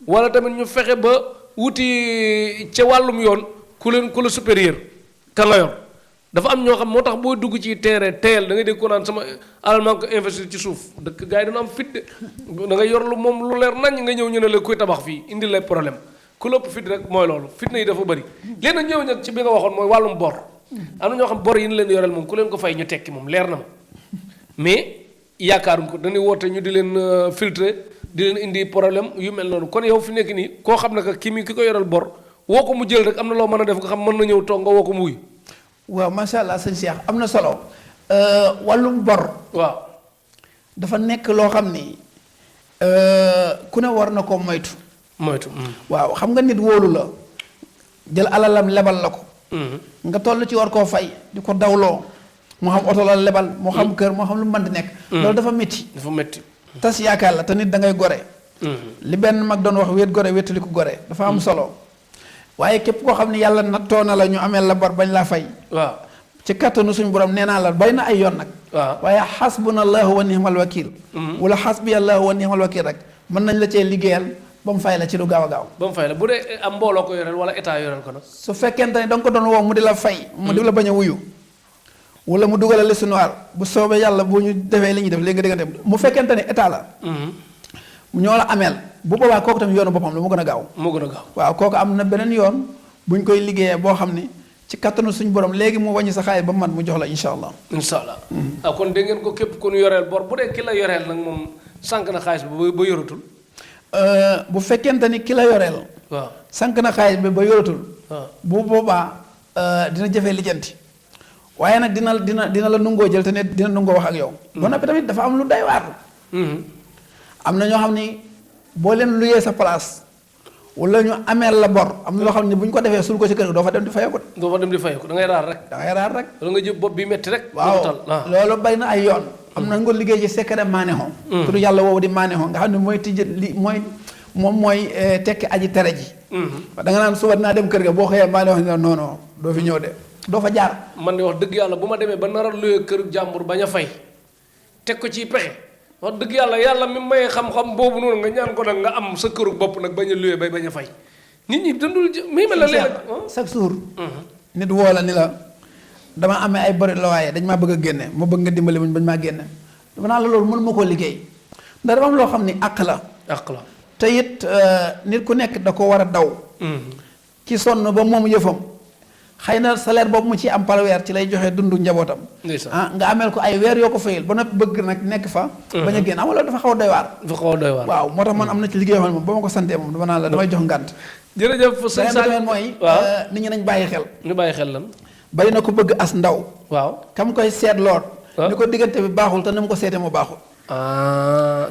A: wala tamit ñu fexe ba wuti ca wàllum yoon ku la supérieur kan la yor dafa am ñoo xam moo tax boo dugg ci terrain teel da ngay dégg ko naan sama alal maa ngi ko investir ci suuf dëkk gars yi dana am fit de da ngay yor lu moom lu leer nañ nga ñëw ñu ne la kuy tabax fii indi lay problème ku lépp fit rek mooy loolu fitna yi dafa bëri léegi nag ñëw nag ci bi nga waxoon mooy wàllum bor am na ñoo xam bor yi ñu leen yoreel moom ku leen ko fay ñu tekki moom leer na ma mais yaakaaruñ ko dañuy woote ñu di leen filtrer di leen indi problème yu mel noonu kon yow fi nekk nii koo xam ne que ki ko yoreel bor woo ko mu jël rek am na loo mën a def nga xam mën na ñëw toog nga woo ko mu wuy
B: waaw macha allah sëñ Cheikh am na solo wàllum bor.
A: waaw
B: dafa nekk loo xam ni ku ne war na koo moytu. waaw xam nga nit wóolu la jël alalam lebal la ko. nga toll ci war koo fay di ko dawloo moo xam oto la lebal moo xam kër moo xam lu mu mën di nekk. loolu dafa métti.
A: dafa métti.
B: tas yaakaar la te nit da ngay gore. li benn mag doon wax wéet gore wéetali ko gore dafa am solo. waaye képp koo xam ne yàlla nattoo na la ñu amee la bor bañ laa fay.
A: waaw
B: ci kattanu suñu borom nee naa la bay na ay yoon nag.
A: waaw
B: waaye xasbunallahu wa ni'mal wakiil. wala xasbiyallahu wa ni'mal wakiil rek mën nañ la cee liggéeyal ba mu fay la ci lu gaaw a gaaw.
A: ba mu fay la bu dee am mbooloo ko yoreel wala état yoreel ko nag.
B: su fekkente ne da nga ko doon woo mu di la fay. mu di la bañ a wuyu. wala mu dugal liste noire bu soobee yàlla bu ñu defee li ñuy def léegi nga déggante mu fekkente ne état la. ñoo la ameel bu boobaa kooku tamit yoonu boppam la mu gën a gaaw.
A: moo gën a gaaw
B: waaw kooku am na beneen yoon buñ koy liggéeyee boo xam ni ci kattanu suñu borom léegi mu wàññi sa xaalis ba mu mat mu jox la incha allah.
A: incha allah. kon dégg ngeen ko képp ku ñu yoreel bor bu dee ki la yoreel nag moom sànq na xaalis bi ba yoratul.
B: bu fekkente ni ki la yoreel.
A: waaw
B: sànq na xaalis bi ba yoratul.
A: waaw
B: bu boobaa dina jafee lijjanti waaye nag dina la nungoo jël te ne dina nungoo wax ak yow. ba noppi tamit dafa am lu day waar. am na ñoo xam ni boo leen luyee sa place wala ñu ameel la bor am na loo xam ne bu ñu ko defee sul ko ci kër gi doo fa dem di fayeeku.
A: doo fa dem di fayeeku da ngay raar rek.
B: da ngay raar rek.
A: wala nga jël bopp bi metti rek.
B: waaw loolu bari na ay yoon. am na nga liggéey ci secret maanexo. tur yàlla woowu di maanexo nga xam ne mooy tijji li mooy tekki aji tere ji. da nga naan suba dinaa dem kër ga boo xëyee maanexo ne non non doo fi ñëw de doo fa jaar.
A: man de wax dëgg yàlla bu ma demee ba nar a luyee kër jàmbur bañ a fay teg ko ci pexe. wax dëgg yàlla mi mayee xam-xam boobu noonu nga ñaan ko nag nga am sa këru bopp nag bañ a luwee bay bañ a fay nit ñi dundul mi mel la léeg
B: chaque jour nit woo la ni la dama amee ay bori la waaye dañ maa bëgg a génne ma bëgg nga dimbali muñ bañ maa génne dama naa la loolu mën ma koo liggéey ndax dafa am loo xam ni àq la te it nit ku nekk da ko war a daw ci sonn ba moom yëfam xëy na salaire boobu mu ci am par weer ci lay joxe dundu njabootam. Nga ameel ko ay weer yoo ko fayal ba noppi bëgg nag nekk fa. bañ a génn loolu dafa xaw a doy waar. waaw moo tax man am na ci liggéey yoo xam ne moom ba ma ko santee moom dama naan la damay jox ngànt.
A: jërëjëf sëñ Saliou
B: mooy. nit ñi nañ bàyyi xel.
A: ñu bàyyi xel lan.
B: bari na ko bëgg as ndaw.
A: waaw
B: kam koy seet lool. ni ko diggante bi baaxul te ni mu ko seetee mu baaxul.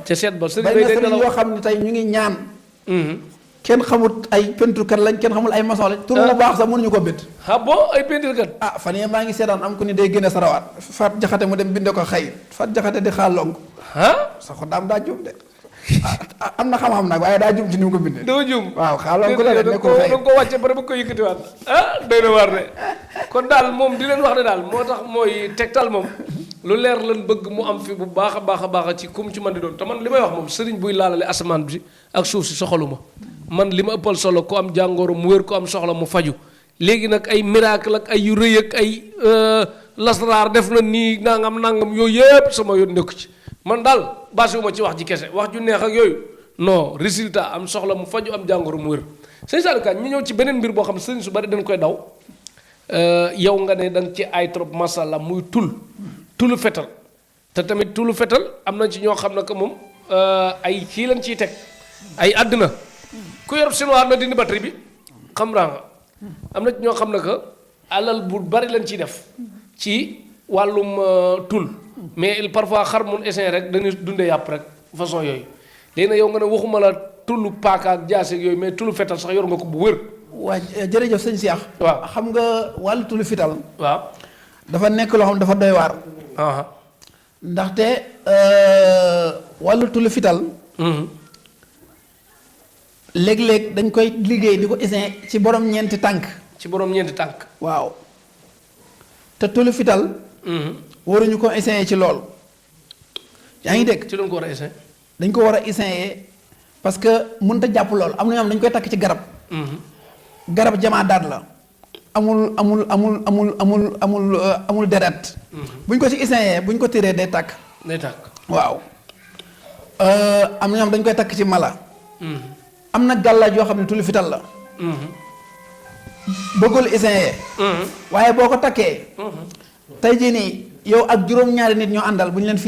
A: ca seet ba sëriñ
B: bari na sëriñ yoo xam ne tey ñu ngi ñaan. kenn xamut ay peinturekat lañ kenn xamul ay maçon lañ. tur bu baax sax mënuñu ko bind.
A: bon ay peinturekat.
B: fan yii maa ngi seetaan am ku ni day génne sarawaat Fat Jaxate mu dem binde ko xëy Fat Jaxate di xaar lonk. sa ko daam daa juum de. am na xam-xam nag waaye daa juum ci ni mu ko bindee.
A: doo juum
B: waaw xaaral ko la de nekkul xëy
A: da nga ko wàcce ba ba ko yëkkatiwaat doy na waar de kon daal moom di leen wax ne daal moo tax mooy Tektal moom lu leer lan bëgg mu am fi bu baax a baax ci kum ci man di doon te man li may wax moom sëriñ buy laalale asamaan bi ak suuf si soxaluma man li ma ëppal solo ku am jàngoro mu wér ku am soxla mu faju léegi nag ay miracle ak ay yu rëy ak ay lasraar def na nii nangam yooyu yëpp sama yoon nekku ci man daal basiwuma ci wax ji kese wax ju neex ak yooyu non résultat am soxla mu faju am jàngoro mu wér sëñ Saliou Ka ñu ñëw ci beneen mbir boo xam sëriñ su bari dañ koy daw yow nga ne danga ci ay trop masalla muy tulu fetal te tamit tulu fetal am na ci ñoo xam ne que moom ay kii lañ ciy teg ay àddina ku yor chinois na dindi batterie bi xam nga am na ñoo xam ne que alal bu bari lañ ciy def ci wàllum tul mais parfois xar mun essayer rek dañuy dundee yàpp rek façon yooyu léegi nag yow nga ne waxuma la tullu paaka ak jaase ak yooyu mais tullu fetal sax yor nga ko bu wër.
B: waa jërëjëf sëñ Cheikh.
A: waaw
B: xam nga wàllu tullu fital.
A: waaw
B: dafa nekk loo xam dafa doy waar. ndaxte wàllu tullu fital. léeg-léeg dañ koy liggéey di ko essayer ci borom ñeenti tànk.
A: ci borom ñeenti tànk.
B: waaw te tullu fital. waruñu ko essayer ci lool. yaa ngi dégg.
A: ci lañ ko war a essayer.
B: dañ ko war a essayer parce que mënut a jàpp lool am na ñoom dañ koy takk ci garab. garab jamaa daat la. amul deret. buñ ko ci essayer buñ ko tiree day tàkk.
A: day tàkk.
B: waaw am na ñoom dañ koy takk ci mala. am na gàllaaj yoo xam ne tullu fital la. bëggul essayer. waaye boo ko takkee. tey jii nii yow ak juróom-ñaari nit ñoo àndal bu ñu leen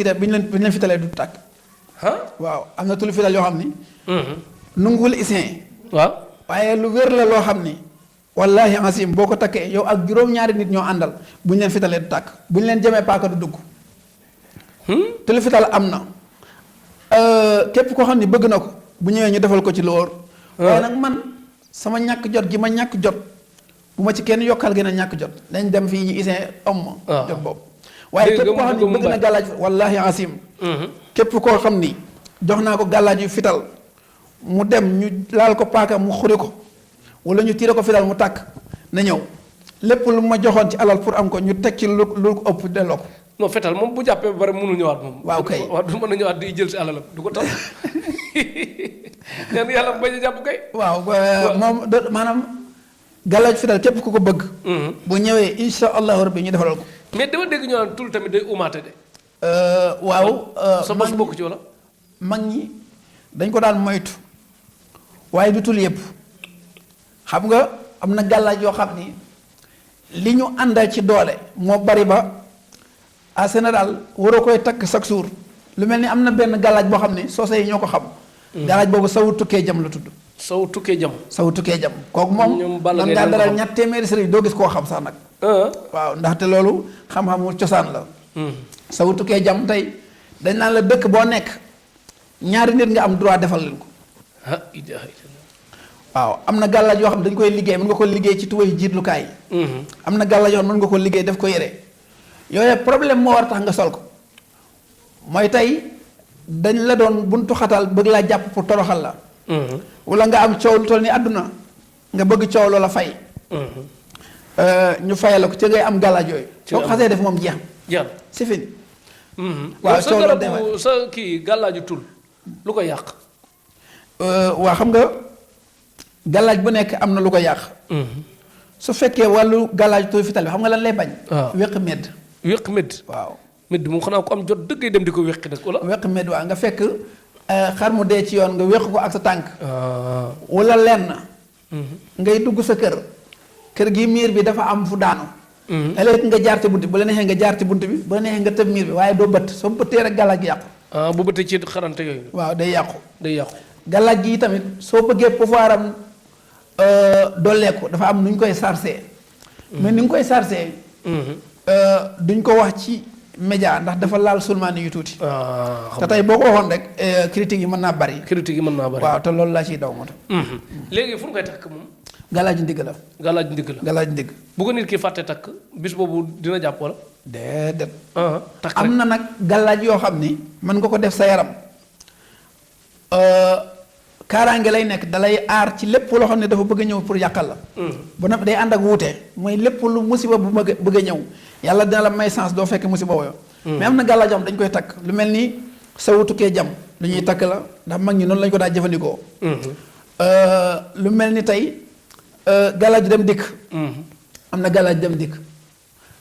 B: fitalee du tàkk. waaw am na tullu fital yoo xam ni. nanguwul essayer.
A: waaw
B: waaye lu wér la loo xam ni. wallaahi asim boo ko takkee yow ak juróom-ñaari nit ñoo àndal bu ñu leen fitalee du tàkk bu ñu leen jëmee paaka du dugg. tullu fital am na. képp koo xam ni bëgg na ko bu ñëwee ñu defal ko ci lu wóor. waaye nag man sama ñàkk jot gi ma ñàkk jot bu ma ci kenn yokkal gën a ñàkk jot dañ dem fii ñu essayer am jot boobu. waaye képp koo xam ni bëgg na gàllaaj wallaahi asim képp koo xam ni jox naa ko gàllaaj yu fital mu dem ñu laal ko paaka mu xuri ko wala ñu tiire ko fital mu tàkk na ñëw lépp lu ma joxoon ci alal pour am ko ñu teg ci lu ko ëpp delloo ko.
A: non fetal moom bu jàppee ba pare mënul ñëwaat moom.
B: waaw kay
A: waaw du mën a ñëwaat di jël si alalam du ko tax ñaan yàlla bañ a jàpp kay.
B: waaw moom maanaam gàllaaj fital képp ku ko bëgg. bu ñëwee insha allahu rabbi ñu defalal ko.
A: mais dama dégg ñu naan tul tamit day umaate de.
B: waaw.
A: sa bos bokk ci wala.
B: mag ñi dañ ko daan moytu waaye du tul yëpp xam nga am na gàllaaj yoo xam ni li ñu àndal ci doole moo bari ba en général waroo koy takk chaque jour lu mel ni am na benn gàllaaj boo xam ni soose yi ñoo ko xam. gàllaaj boobu sawu tukkee jam la tudd.
A: sawu tukkee jam.
B: sawu tukkee jam kooku moom. man ngaa dalal ñett téeméeri sëriñ doo gis koo xam sax nag. waaw ndaxte loolu xam-xamu cosaan la. sawu tukkee jam tey dañ naan la dëkk boo nekk ñaari nit nga am droit defal leen ko. waaw am na gàllaaj yoo xam ne dañ koy liggéey mën nga ko liggéey ci tubaab yi jiitlukaay yi. am na gàllaaj yoo xam mën nga ko liggéey def ko yére yooyu problème moo war tax nga sol ko mooy tey dañ la doon buntu xatal bëgg laa jàpp pour toroxal la. wala nga am coow lu toll ni àdduna nga bëgg coow loola fay. ñu fayal la ko ci ngay am gàllaaj yooyu. boo ko xasee def moom jeex.
A: jeex
B: c'est fini.
A: waaw sa garabu sa kii gàllaaju tul lu ko yàq.
B: waa xam nga gàllaaj bu nekk am na lu ko yàq. su fekkee wàllu gàllaaj tullu fital bi xam nga lan lay bañ.
A: waaw
B: wéq medd.
A: wéq medd.
B: waaw
A: medd moom xanaa ko am jot dëggay dem di ko wéqi nag wala.
B: wéq medd waaw nga fekk xar mu dee ci yoon nga wéq ko ak sa tànk. wala lenn. ngay dugg sa kër. kër gi miir bi dafa am fu daanu. ëllëg nga jaar ci bunt bi bu la neexee nga jaar ci bunt bi bu la neexee nga tëb miir bi waaye doo bëtt soo bëttee rek gàllaaj gi yàqu.
A: bu bëttee ci xarante yooyu.
B: waaw day yàqu.
A: day yàqu.
B: gàllaaj gi tamit soo bëggee pouvoir am dolleeku dafa am nu ñu koy sarcé. mais ni ñu koy sarcé. duñ ko wax ci média ndax dafa laal sulmaani yu tuuti. te tey boo ko waxoon rek critique yi mën naa bari.
A: critique yi mën naa bari.
B: waaw te loolu laa ciy daw moo tax.
A: léegi fu ñu koy takk moom.
B: gàllaaj ndigg la.
A: gàllaaj ndigg la.
B: gàllaaj ndigg.
A: bu ko nit ki fàtte takk bis boobu dina jàpp wala.
B: déedéet.
A: takk
B: am na nag gàllaaj yoo xam ni mën nga ko def sa yaram kaaraange lay nekk dalay aar ci lépp loo xam ne dafa bëgg a ñëw pour yàqal la. bu na day ànd ak wuute mooy lépp lu musiba bu bëgg a ñëw yàlla dina la may chance doo fekk musiba wooyo mais am na gàllaaj yoo xam dañ koy takk lu mel ni sawu tukkee jam lu ñuy takk la ndax mag ñi noonu lañu ko daa jëfandikoo. lu mel ni tey gàllaaj dem dikk. am na gàllaaj dem dikk.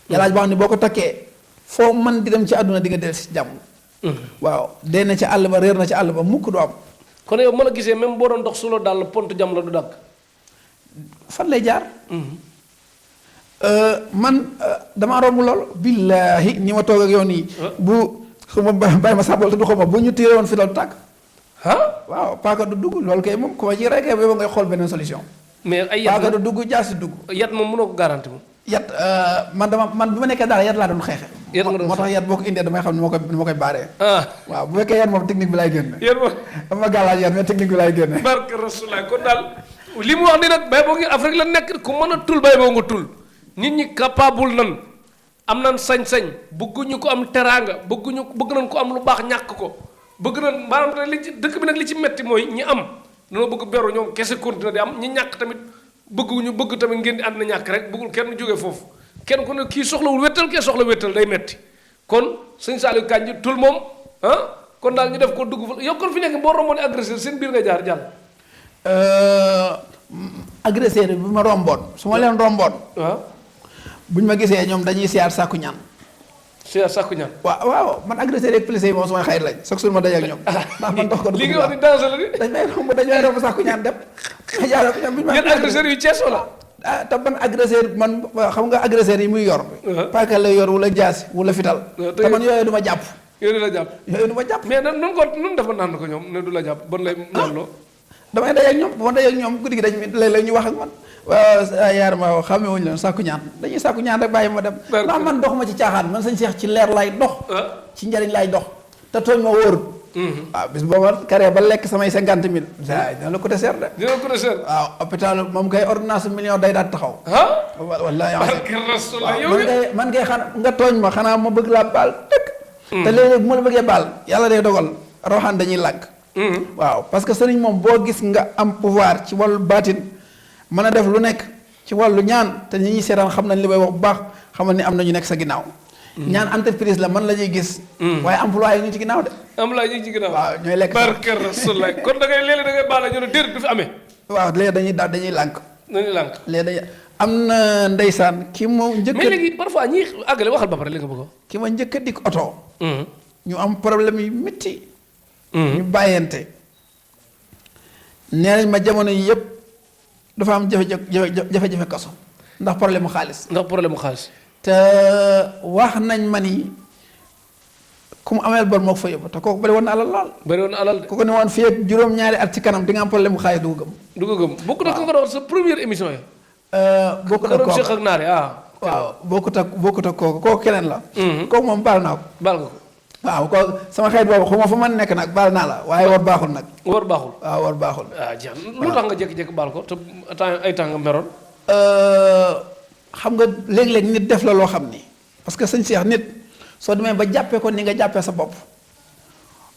B: gàllaaj boo xam ne boo ko takkee foo mën di dem ci àdduna di nga del si jàmm. waaw dee na ci àll ba réer na ci àll ba mukk du am.
A: kon yow mën a gisee même boo doon dox su la daal pont jam la du dagg.
B: fan lay jaar. man damaa romb lool. billaahi ñi ma toog ak yow nii. bu xuma bàyyi ma sàbbal te du xuma bu ñu tiiree woon fi dal tàkk.
A: ah.
B: waaw paaka du dugg loolu kay moom ku ma ci rek ba ngay xool beneen solution.
A: mais ay yat
B: paaka du dugg jaasi dugg.
A: yat moom mënoo ko garanti moom.
B: yat man bi ma nekkee daal yat laa doon xeexe.
A: yat nga doon
B: moo tax yat boo ko indee damay xam ni ma koy baaree. waaw bu fekkee yat moom technique bi laay génne.
A: yat moom
B: dama gàllaaj yat mais technique bi laay génne.
A: barke Rasulullah kon daal li mu wax ni nag bay boo ngi Afrique la nekk ku mën a tul bay boo nga tul nit ñi capable nan am nan sañ-sañ bëgguñu ko am teraanga bëgg nañ ko am lu baax ñàkk ko bëgg nañ maanaam li ci dëkk bi nag li ci metti mooy ñi am dañoo bëgg beru ñoom kese continuer di am ñi ñàkk tamit bëgg tamit ngeen di ànd na ñàkk rek bëggul kenn jógee foofu kenn ku ne kii soxlawul wéttal kee soxla wéttal day metti kon sëñ Saliou Kandji tul moom kon daal ñu def ko dugg fa yow kon fi nekk boo romboon agresseur seen biir nga jaar jàll
B: agresseur bi ma romboon su ma leen romboon buñ ma gisee ñoom dañuy siyaar sàkku ñaan
A: siyaar sàkku ñaan
B: waaw man agresseur yeeg policier yi moom sumay xayit lañ sax suñu ma dajeek ñoom ndax man dox ko
A: li nga wax ni danger la di
B: dañ may romb sàkku ñaan dem ma jaarale ko ñoom buñu ma
A: ngeen agresseur yu Cees wala
B: te man agresseur man xam nga agresseur yi muy yor paaka lay yor wala jaasi wala fital te man yooyu du ma jàpp
A: yooyu du la jàpp mais nan nun ko nun dafa naan ko ñoom ne du la jàpp bon lay naan loo
B: damay dajeek ñoom bu ma dajeek ñoom guddi gi dañ léeg-léeg ñu wax ak man waaw yaar ma xamee wuñu leen sàkku ñaan dañuy sàkku ñaan rek bàyyi ma dem ndax man dox ma ci caaxaan man sañ Seex ci leer lay dox ci njariñ lay dox te tooñ ma wóorut waaw bis booba carré ba lekk samay 50 000 dina la ko deseer de
A: dina ko deseer
B: waaw hôpital moom kay ordonnance million day daal taxaw wallaahi man kay xanaa nga tooñ ma xanaa ma bëgg laa baal dëkk te léeg-léeg bu ma la bëggee baal yàlla day dogal rawxaan dañuy lànk waaw parce que sëriñ moom boo gis nga am pouvoir ci wàllu baatin mën a def lu nekk ci wàllu ñaan te ñi ñuy seetaan xam nañ li may wax bu baax xamal ni am na ñu nekk sa ginnaaw ñaan entreprise la man la ñuy gis waaye employé yi ñu ci ginnaaw de
A: employé yi ñu ci ginnaaw
B: waaw ñooy lekk
A: barke Rasulullah kon da ngay léeg-léeg da ngay baal ñu ne déet du fi amee
B: waaw léegi dañuy lànk
A: dañuy lànk
B: léegi dañuy am na ndeysaan ki moo njëkk
A: mais léegi parfois ñi àggale waxal ba pare li nga bëgg
B: ki ma njëkk a dikk oto ñu am problème yu métti ñu bàyyante nee nañ ma jamono yi yëpp dafa am jafe-jafe kaso ndax problème mu xaalis te wax nañ ma ni ku mu ameel bor moo ko fa yóbbu te kooku bëri woon na alal lool
A: bëri woon na alal de
B: ku ko ne woon fii ak juróom-ñaari at ci kanam di nga am problème mu xaalis du ko gëm
A: bokk na ko nga doon sa première émission yi
B: bokkut ak kooku
A: ak naari
B: waaw bokkut ak kooku keneen la kooku moom baal naa ko
A: baal nga ko
B: waaw ko sama xeet boobu xuma fa man nekk nag baal naa la waaye war baaxul nag
A: war baaxul
B: waaw war baaxul
A: jeex lu tax nga jékki-jékki baal ko te ay temps nga meroon
B: xam nga léeg-léeg nit def la loo xam ni parce que sëñ Cheikh nit soo demee ba jàppee ko ni nga jàppee sa bopp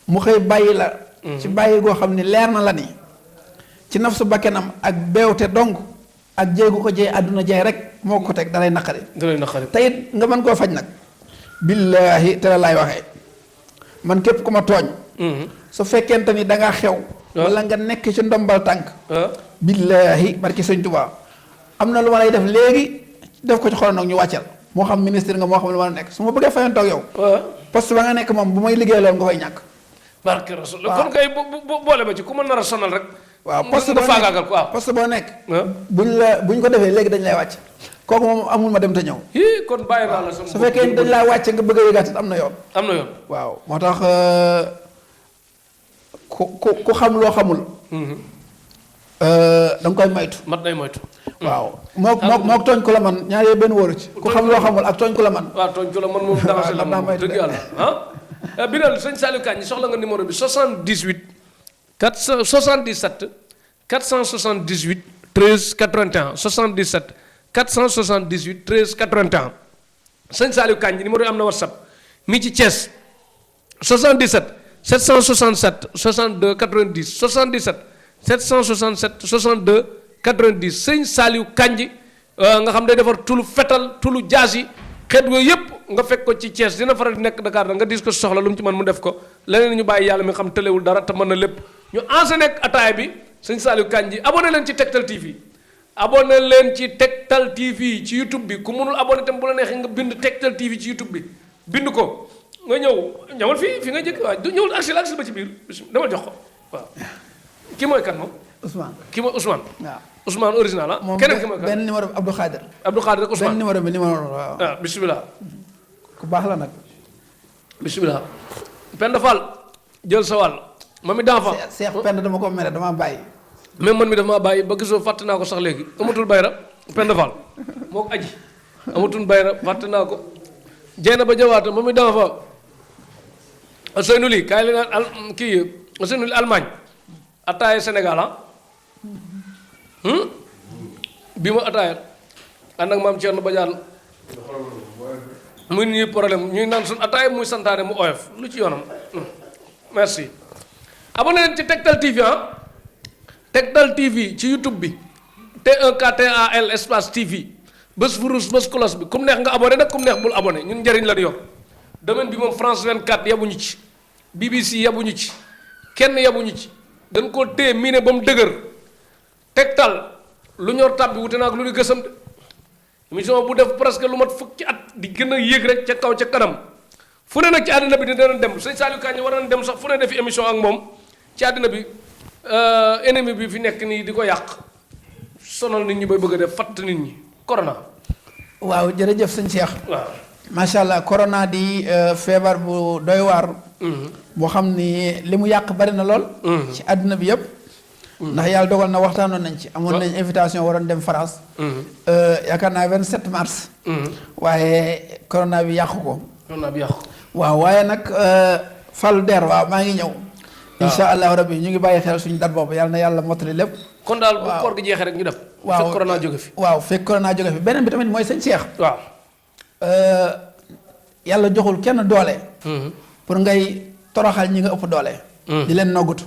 B: mu xëy bàyyi la ci bàyyi goo xam ni leer na la ni ci naf su bakkenam ak beewte dong ak jéegu ko jee àdduna jee rek moo ko teg dalay naqari te it nga mën koo faj nag billaahi te la laay waxee man képp ku ma tooñ su fekkente ni dangaa xew wala nga nekk ci ndombal tànk billaahi barki sëñ Tuubaa am na lu ma lay def léegi def ko ci xol nag ñu wàcceel moo xam ministre nga moo xam lu ma nekk su ma bëggee fayoon toog yow poste ba nga nekk moom bu may liggéey loolu nga fay ñàkk
A: barke Rasul kon kay boole ma ci ku ma nar a sonal rek
B: waaw poste boo
A: faagaagal ko waaw
B: poste boo nekk buñ ko defee léegi dañ lay wàcc kooku moom amul ma dem te ñëw
A: kon bàyyi naa la
B: su fekkee dañ laa wàcce nga bëgg a yëgaat am na yoon waaw moo tax ku xam loo xamul da nga koy moytu
A: mat day moytu
B: waaw moo tooñ ku la man ñaar yooyu benn wóoru ci ku xam loo xamul ak tooñ ku la man
A: waaw tooñ ku la man moom danger la moom dëgg yàlla Biral sëñ Saliou Kandji soxla nga numéro bi 78 477 478 13 81 77 478 13 81 sëñ Saliou Kandji numéro yi am na WhatsApp mi ci Thiès 77 767 62 90 77 767 62 90 sëñ Saliou Kandji nga xam day defar tulu fetal tulu jaas yi xeet yooyu yëpp nga fekk ko ci Thiès dina faral di nekk Dakar da nga dis ko soxla lu mu ci mën mu def ko leneen ñu bàyyi yàlla mi xam tëlewul dara te mën na lépp ñu enseigné ak ataaya bi sëñ Saliou Kandji abonné leen ci Tektal TV abonné leen ci Tektal TV ci YouTube bi ku mënul abonné tam bu la neexee nga bind Tektal TV ci YouTube bi bind ko nga ñëwal fii nga jëkk waaw ñëwul agsi ba ci biir dama jox ko waaw kii mooy kan moom
B: Ousmane
A: kii mooy Ousmane
B: waaw
A: Ousmane original ah keneen ki mooy kan
B: benn numéro bi Abdou Khadir
A: rek Ousmane
B: benn numéro bi waaw
A: bismillah
B: ku baax la nag
A: bismillah Penda Fall jël sa wàll mami d'enfant
B: Seex Penda dama ko mere dama bàyyi.
A: même man mi dafa maa bàyyi ba gisoo fàtte naa ko sax léegi amatul bayra Penda Fall moo ko aji amatul bayra fàtte naa ko jeena ba jawaata mami d'enfant Ousseynou Ly kaay leen al kii Ousseynou Ly Allemagne attaaye Sénégal bi ma attaaye ànd ak maam Thierno Badiane muy ñuy problème ñuy naan suñ attaaye muy santaane mu oyof lu ci yoonam merci abonné leen ci Tektal TV Tektal TV ci YouTube bi TEKTAL espace TV bés furus bés cloche bi kum neex nga abonné nag kum neex bul abonné ñun njëriñ la yor domaine bi moom France 24 yabuñu ci BBC yabuñu ci kenn yabuñu ci dañ koo téye miine ba mu dëgër Tektal lu ñor tàbbi wute naa ak lu ñu gësam de émission bu def presque lu mat fukki at di gën a yéeg rek ca kaw ca kanam fu ne nag ci àddina bi dina dem sëñ Saliou Kagne war nañ dem sax fu ne defi émission ak moom ci àddina bi ennemi bi fi nekk nii di ko yàq sonal nit ñi bay bëgg a def fatt nit ñi corona.
B: waaw jërëjëf sëñ Cheikh.
A: waaw
B: macha allah corona di feebar bu doy waar. boo xam ni li mu yàq bari na lool. ci àddina bi yëpp. ndax yàlla dogal na waxtaanoon nañ ci. amoon nañ invitation waroon dem France. yaakaar naa 27 mars. waaye corona bi yàqu ko.
A: corona bi yàqu.
B: waaw waaye nag Fallou Der waaw maa ngi ñëw. incha allahu rabbi ñu ngi bàyyi xel suñu dat boobu yàlla na yàlla mottali lépp.
A: kon daal bu koor gi jeexee rek ñu def.
B: waaw
A: fekk corona jóge fi.
B: waaw fekk corona jóge fi beneen bi tamit mooy sëñ Cheikh.
A: waaw.
B: yàlla joxul kenn doole. pour ngay toroxal ñi nga ëpp doole. di leen noggutu.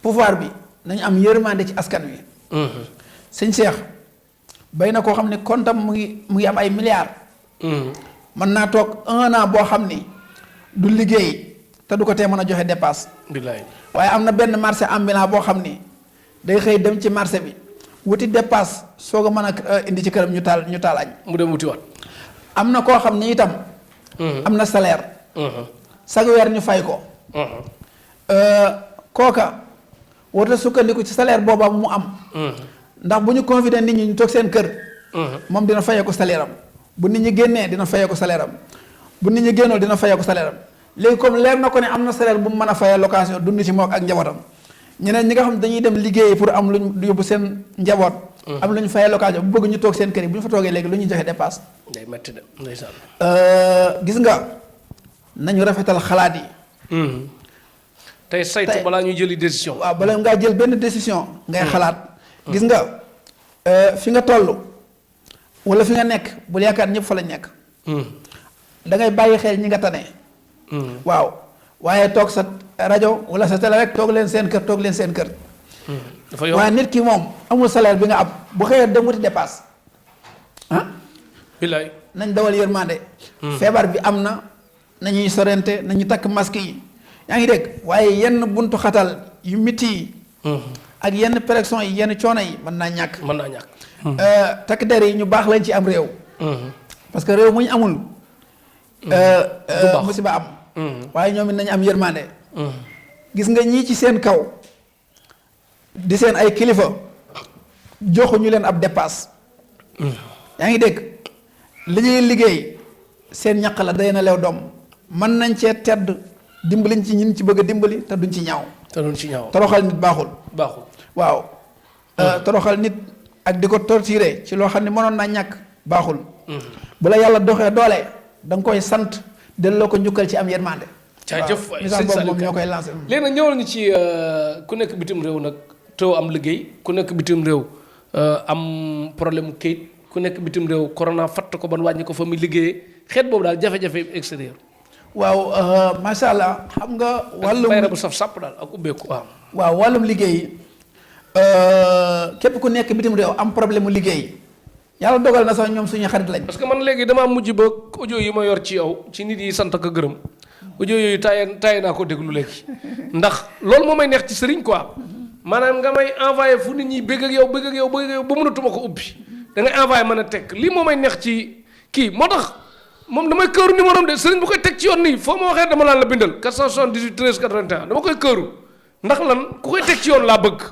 B: pouvoir bi nañu am yërmande ci askan wi. sëñ Cheikh bay na koo xam ne kontam mu ngi am ay milliards. mën naa toog 1 an boo xam ni du liggéey te du ko tee mën a joxe dépasse.
A: billaay
B: waaye am na benn marché ambulant boo xam ni day xëy dem ci marché bi wuti dépasse soog a mën a indi ci këram ñu taal añ.
A: mu dem wuti waat.
B: am na koo xam ni itam. am na salaire. chaque weer ñu fay ko. kooka warta sukkandiku ci salaire booba mu am. ndax bu ñu convidé nit ñi ñu toog seen kër. moom dina fayee ko salaire am bu nit ñi génnee dina fayee ko salaire am bu nit ñi génnoo dina fayee ko salaire am léegi comme leer na ko ne am na salaire bu mu mën a fayee location dund ci moom ak njabootam ñeneen ñi nga xam ne dañuy dem liggéey pour am luñ yóbbu seen njaboot. am lu ñu fayee location bu bëgg ñu toog seen kër yi bu ñu fa toogee léegi lu ñuy joxe dépasse.
A: day metti de ndeysaan.
B: gis nga nañu rafetal xalaat yi.
A: tey saytu balaa ñuy jëli décision.
B: waaw bala ngaa jël benn décision. ngay xalaat. gis nga fi nga toll wala fi nga nekk bul yaakaar ñëpp fa lañ nekk. da ngay bàyyi xel ñi nga tane. waaw waaye toog sa rajo wala sa télé rek toog leen seen kër toog leen seen kër.
A: dafa yomb
B: waaye nit ki moom amul salaire bi nga am bu xëyee dem wuti dépasse ah.
A: billaay
B: nañ dawal yërmande. feebar bi am na nañuy sorente nañu takk masque yi yaa ngi dégg waaye yenn buntu xatal yu miti yi. ak yenn pression yi yenn coono yi mën naa ñàkk.
A: mën naa ñàkk.
B: takk der yi ñu baax lañ ci am réew. parce que réew mu ñu amul. musiba am. waaye ñoom it nañu am yërmande. gis nga ñii ci seen kaw di seen ay kilifa joxuñu leen ab dépasse. yaa ngi dégg li ñuy liggéey seen ñaq la day na leew doom mën nañ cee tedd dimbaliñ ci ñin ci bëgg a dimbali te duñ ci ñaaw.
A: te duñ ci ñaaw
B: toroxal nit baaxul.
A: baaxul
B: waaw. toroxal nit ak di ko torturer ci loo xam ne mënoon naa ñàkk baaxul. bu la yàlla doxee doole da nga koy sant delloo ko njukkal ci am yërmande.
A: jaajëf
B: waaw message boobu moom ñoo koy lancé.
A: léegi nag ñëwal ñu ci ku nekk bitim réew nag teew am liggéey ku nekk bitim réew am problème mu kayit ku nekk bitim réew corona fatt ko ban wàññi ko fa muy liggéeyee xeet boobu daal jafe-jafe extérieur.
B: waaw macha allah xam nga. wàllum
A: bayra bu saf sàpp daal ak ubbeeku waaw.
B: waaw wàllum liggéey képp ku nekk bitim réew am problème mu liggéey yàlla dogal na sax ñoom suñu xarit lañ.
A: parce que man léegi damaa mujj ba audio yi ma yor ci yow ci nit yi sant ak gërëm audio yooyu taayee naa ko déglu léegi ndax loolu moo may neex ci sëriñ quoi maanaam nga may envoyé fu nit ñi bëgg ak yow bëgg ak yow bëgg ak yow ba mënatuma ko ubbi da ngay envoyé mën a teg lii moo may neex ci kii moo tax moom damay këru numéro am de sëriñ bu koy teg ci yoon nii foo ma waxee dama laan la bindal 478 13 81 dama koy këru ndax lan ku koy teg ci yoon laa bëgg.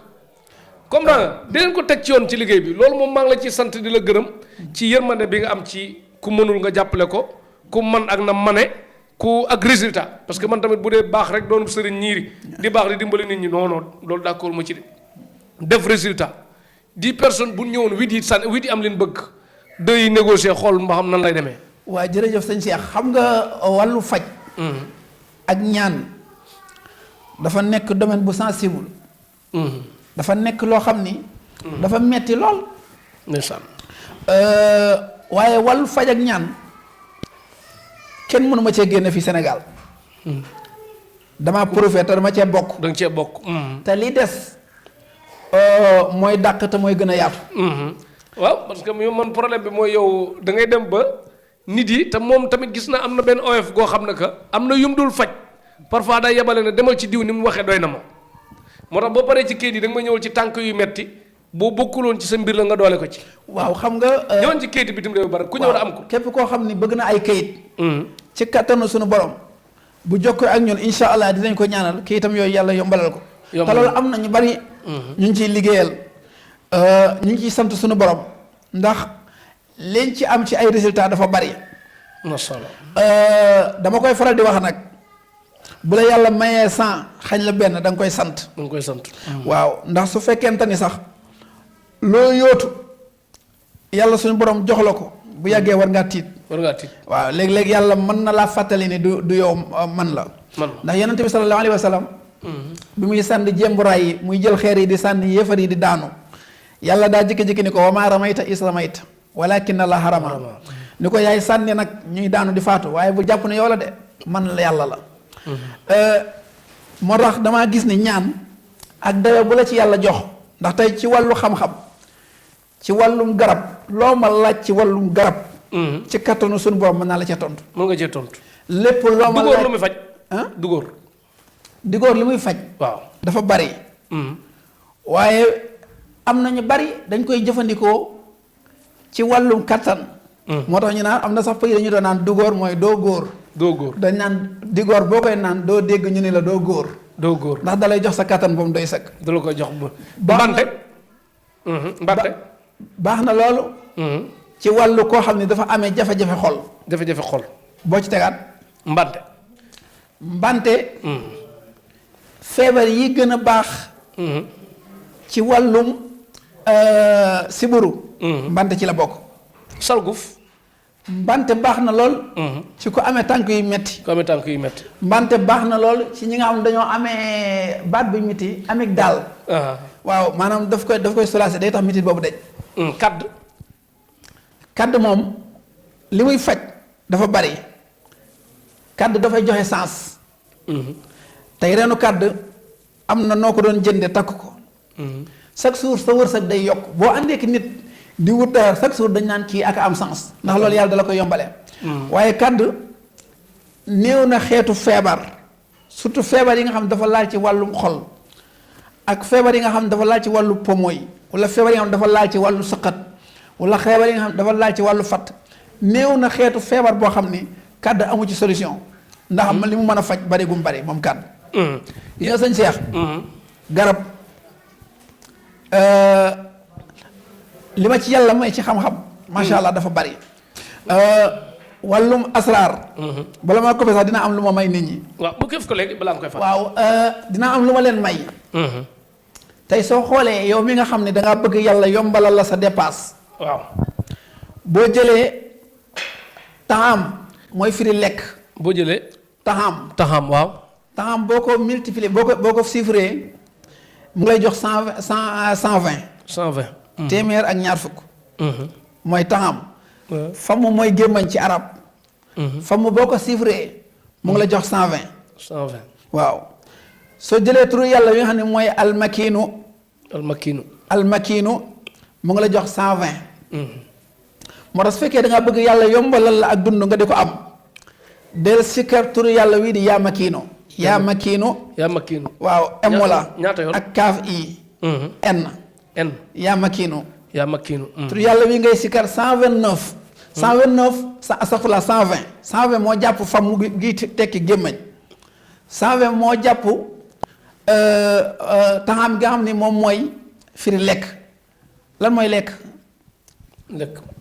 A: comme da dinañ ko teg ci yoon ci liggéey bi loolu moom maa ngi la ci sant di la gërëm ci yërmande bi nga am ci ku mënul nga jàppale ko ku man ak na mane ku ak résultat parce que man tamit bu dee baax rek doon sëriñ ñiiri di baax di dimbali nit ñi non non loolu d'accord ma ci de def résultat 10 personnes bu ñëwoon 8 yi am leen bëgg 2 yi négocier xool ma xam nan lay demee.
B: waa jërëjëf sëñ Cheikh xam nga wàllu faj. ak ñaan dafa nekk domaine bu sensible. dafa nekk loo xam ni. dafa metti lool.
A: ndeysaan.
B: waaye wàllu faj ak ñaan kenn mënu ma cee génne fi Sénégal. dama profité te dama cee bokk.
A: da nga cee bokk.
B: te li des mooy dàq te mooy gën a yaatu.
A: waaw parce que man problème bi mooy yow da ngay dem ba nit yi te moom tamit gis na am na benn OF goo xam ne que am na yum dul faj parfois day yebale ne demal ci diw ni mu waxee doy na ma moo tax boo paree ci kayit yi da nga ma ñëwal ci tànk yu metti boo bokkuloon ci sa mbir la nga doole ko ci.
B: waaw xam nga.
A: ñëwoon ci kayit bitim réew bari ku ñëw da am ko.
B: képp koo xam ni bëgg na ay kayit. ci kattanu suñu borom. bu jokkoo ak ñun incha allah dinañ ko ñaanal kayitam yooyu yàlla yombalal ko. te loolu am na ñu bari. ñu ngi ciy liggéeyal. ñu ngi ciy sant suñu borom. ndax liñ ci am ci ay résultats dafa bari.
A: macha allah.
B: dama koy faral di wax nag. bu la yàlla mayee 100 xañ la benn da nga koy sant.
A: da nga koy sant.
B: waaw ndax su fekkente ni sax loo yóotu yàlla suñu borom jox la ko bu yàggee war ngaa tiit.
A: war ngaa tiit.
B: waaw léeg-léeg yàlla mën na laa fàttali ni du yow man la. ndax yonent bi sallallahu alayhi wa sallam. bi muy sànni jemburaay yi muy jël xeer yi di sànni yéefar yi di daanu. yàlla daa jikki-jikki ni ko wa maa ramayta is ramayta walakin Allaha rama ni ko yaay sànni nag ñuy daanu di faatu waaye bu jàpp ne yow la de man la yàlla la. moo tax damaa gis ni ñaan ak dawe bu la ci yàlla jox ndax tey ci wàllu xam-xam ci wàllum garab loo ma laaj ci wàllum garab. ci kattanu suñu borom mën naa la ca tontu.
A: mën nga cee tontu.
B: lépp loo ma laaj
A: dugóor lu muy faj. dugóor.
B: dugóor li muy faj.
A: waaw
B: dafa bari. waaye am na ñu bari dañ koy jëfandikoo ci wàllum kattan. moo tax ñu naan am na sax pays dañu doon naan dugóor mooy doo góor.
A: doo góor
B: dañ naan digóor boo koy naan doo dégg ñu ne la doo góor.
A: doo góor
B: ndax dalay jox sa kattan ba mu doy sëkk.
A: da la koy jox ba. mbante. mbante.
B: baax na loolu. ci wàllu koo xam ne dafa amee jafe-jafe xol.
A: jafe-jafe xol.
B: boo ci tegaat.
A: mbante.
B: mbante. feebar yi gën a baax. ci wàllum siburu. mbante ci la bokk.
A: salguf.
B: mbante baax na lool. ci ku amee tànk yu metti.
A: ku amee tànk yu metti.
B: mbante baax na lool ci ñi nga xam ne dañoo amee baat bi metti amee daal. waaw maanaam daf koy soulager day tax metti boobu daj.
A: kadd.
B: kadd moom li muy faj dafa bari kadd dafay joxe sens. tey reenu kadd am na noo ko doon jënde takk ko. chaque jour sa wërsëg day yokk boo àndee ki nit di wut dara chaque jour dañ naan kii ak am sens ndax loolu yàlla dala koy yombalee. waaye kadd néew na xeetu feebar surtout feebar yi nga xam dafa laal ci wàllum xol ak feebar yi nga xam dafa laal ci wàllu pomo yi wala feebar yi nga xam dafa laal ci wàllu sëqat wala feebar yi nga xam dafa laal ci wàllu fatt néew na xeetu feebar boo xam ni kadd amu ci solution ndax li mu mën a faj bari gum bari moom kadd. yow sëñ Cheikh. garab li ma ci yàlla may ci xam-xam. macha allah dafa bari. wàllum asraar. bala ma ko sax dina am lu ma may nit ñi.
A: waaw bu këf ko léegi balaa nga koy fàtte.
B: waaw dina am lu ma leen may. tey soo xoolee yow mi nga xam ne dangaa bëgg yàlla yombalal la sa dépasse.
A: waaw.
B: boo jëlee taxam mooy firi lekk.
A: boo jëlee.
B: taxam
A: waaw.
B: taxam boo ko multiplier boo ko chiffré mu ngi lay jox 120.
A: 120.
B: téeméer ak ñaar fukk. mooy taxam. famm mooy gémmañ ci arab. famm boo ko chiffré mu ngi la jox 120.
A: 120.
B: waaw soo jëlee turu yàlla yi nga xam ne mooy almakiinu. almakiinu mu ngi la jox 120. moo tax su fekkee da ngaa bëgg yàlla yombalal la ak dund nga di ko am. del sikkar turu yàlla wii di yaa makiinu. yaa makiinu. waaw M la
A: ñaata yoon
B: ak kaaf i. N. yaa makiinu. turu yàlla wi ngay sikkar 129. 129 astafurlah 120. 120 moo jàpp fam mu gi tekki gémmañ. 120 moo jàpp taxam nga xam ni moom mooy firi lekk lan mooy lekk.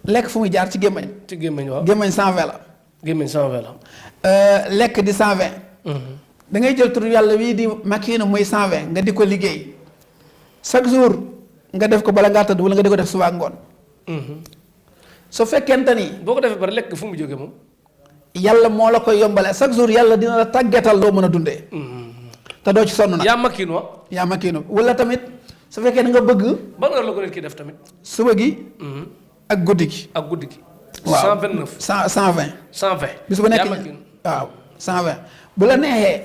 B: lekk fu muy jaar ci gémmañ.
A: ci gémmañ waaw
B: gémmañ 120 la.
A: gémmiñ 120 la.
B: lekk di 120. da ngay jël tur yàlla wii di makiinu muy 120 nga di ko liggéey chaque jour nga def ko bala ngaa tëdd wala nga di ko def suba ak ngoon. su fekkente ni.
A: boo ko defee pare lekk fu mu jógee moom.
B: yàlla moo la koy yombale chaque jour yàlla dina la tàggatal loo mën a dundee. te doo ci sonn nag.
A: yaa makiinu wa.
B: yaa makiinu wala tamit su fekkee da nga bëgg.
A: ban heure la ko nit ki def tamit.
B: suba gi. ak guddi gi.
A: ak guddi gi.
B: waaw
A: 129.
B: 120.
A: 120.
B: bis bu nekk waaw 120 bu la neexee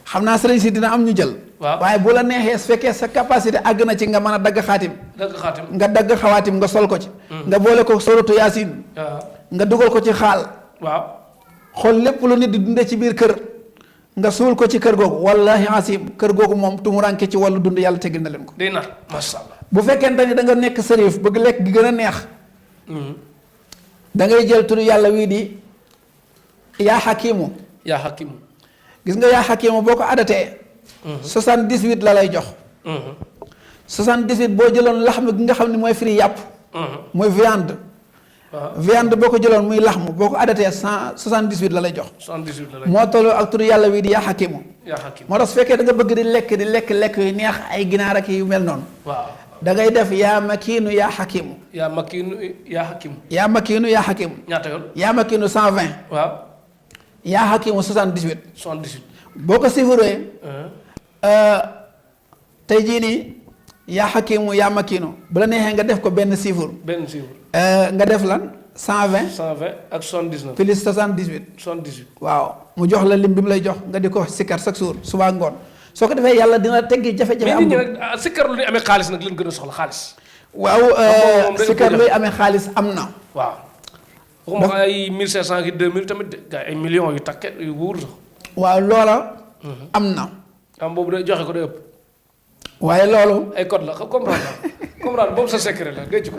B: xam naa sëriñ si dina am ñu jël.
A: waaw
B: waaye bu la neexee su fekkee sa capacité àgg na ci nga mën a dagg xaatim. nga dagg xawaatim nga sol ko ci. nga boole ko soratu yaasin. nga dugal ko ci xaal.
A: waaw
B: xool lépp lu nit di dundee ci biir kër. nga suul ko ci kër googu wallahi asim kër googu moom tumuranke ci wàllu dund yàlla teggil na leen ko.
A: day nar macha allah.
B: bu fekkente ni da nga nekk sërif bëgg lekk gi gën a neex. da ngay jël turu yàlla wii di yaa xakimu.
A: yaa xakimu.
B: gis nga yaa xakimu boo ko adatee. 78 la lay jox. 78 boo jëloon laxm gi nga xam ne mooy firi yàpp. mooy viande. viande boo ko jëloon muy laxmu boo ko adatee 178 la lay jox.
A: 78 la lay jox
B: moo tolloo ak turu yàlla wii di yaa xakimu.
A: yaa xakimu
B: moo tax su fekkee da nga bëgg di lekk yu neex ay ginaar ak yu mel noonu.
A: waaw
B: da ngay def yaa makiinu yaa xakimu.
A: yaa makiinu yaa xakimu.
B: yaa makiinu yaa xakimu.
A: ñaata yoon.
B: yaa makiinu 120.
A: waaw.
B: yaa xakimu 78.
A: 78.
B: boo ko chiffré. tey jii nii yaa xakimu yaa makiinu bu la neexee nga def ko benn chiffre.
A: benn chiffre.
B: nga def lan 120.
A: 120 ak 79.
B: plus 78.
A: 78.
B: waaw mu jox la lim bi mu lay jox nga di ko sikkar chaque jour suba ngoon soo ko defee yàlla dina la teggi jafe-jafe.
A: mais nit ñi nag sikkar lu ñuy amee xaalis nag leen gën a soxla xaalis.
B: waaw sikkar luy amee xaalis am na.
A: waaw. waxuma ay 1500 ki 2000 tamit gars ay millions yu takke yu wóor sax.
B: waaw loola. am na.
A: am boobu day joxe ko day ëpp.
B: waaye loolu.
A: ay code la comprendre boobu sa secret la denc ko.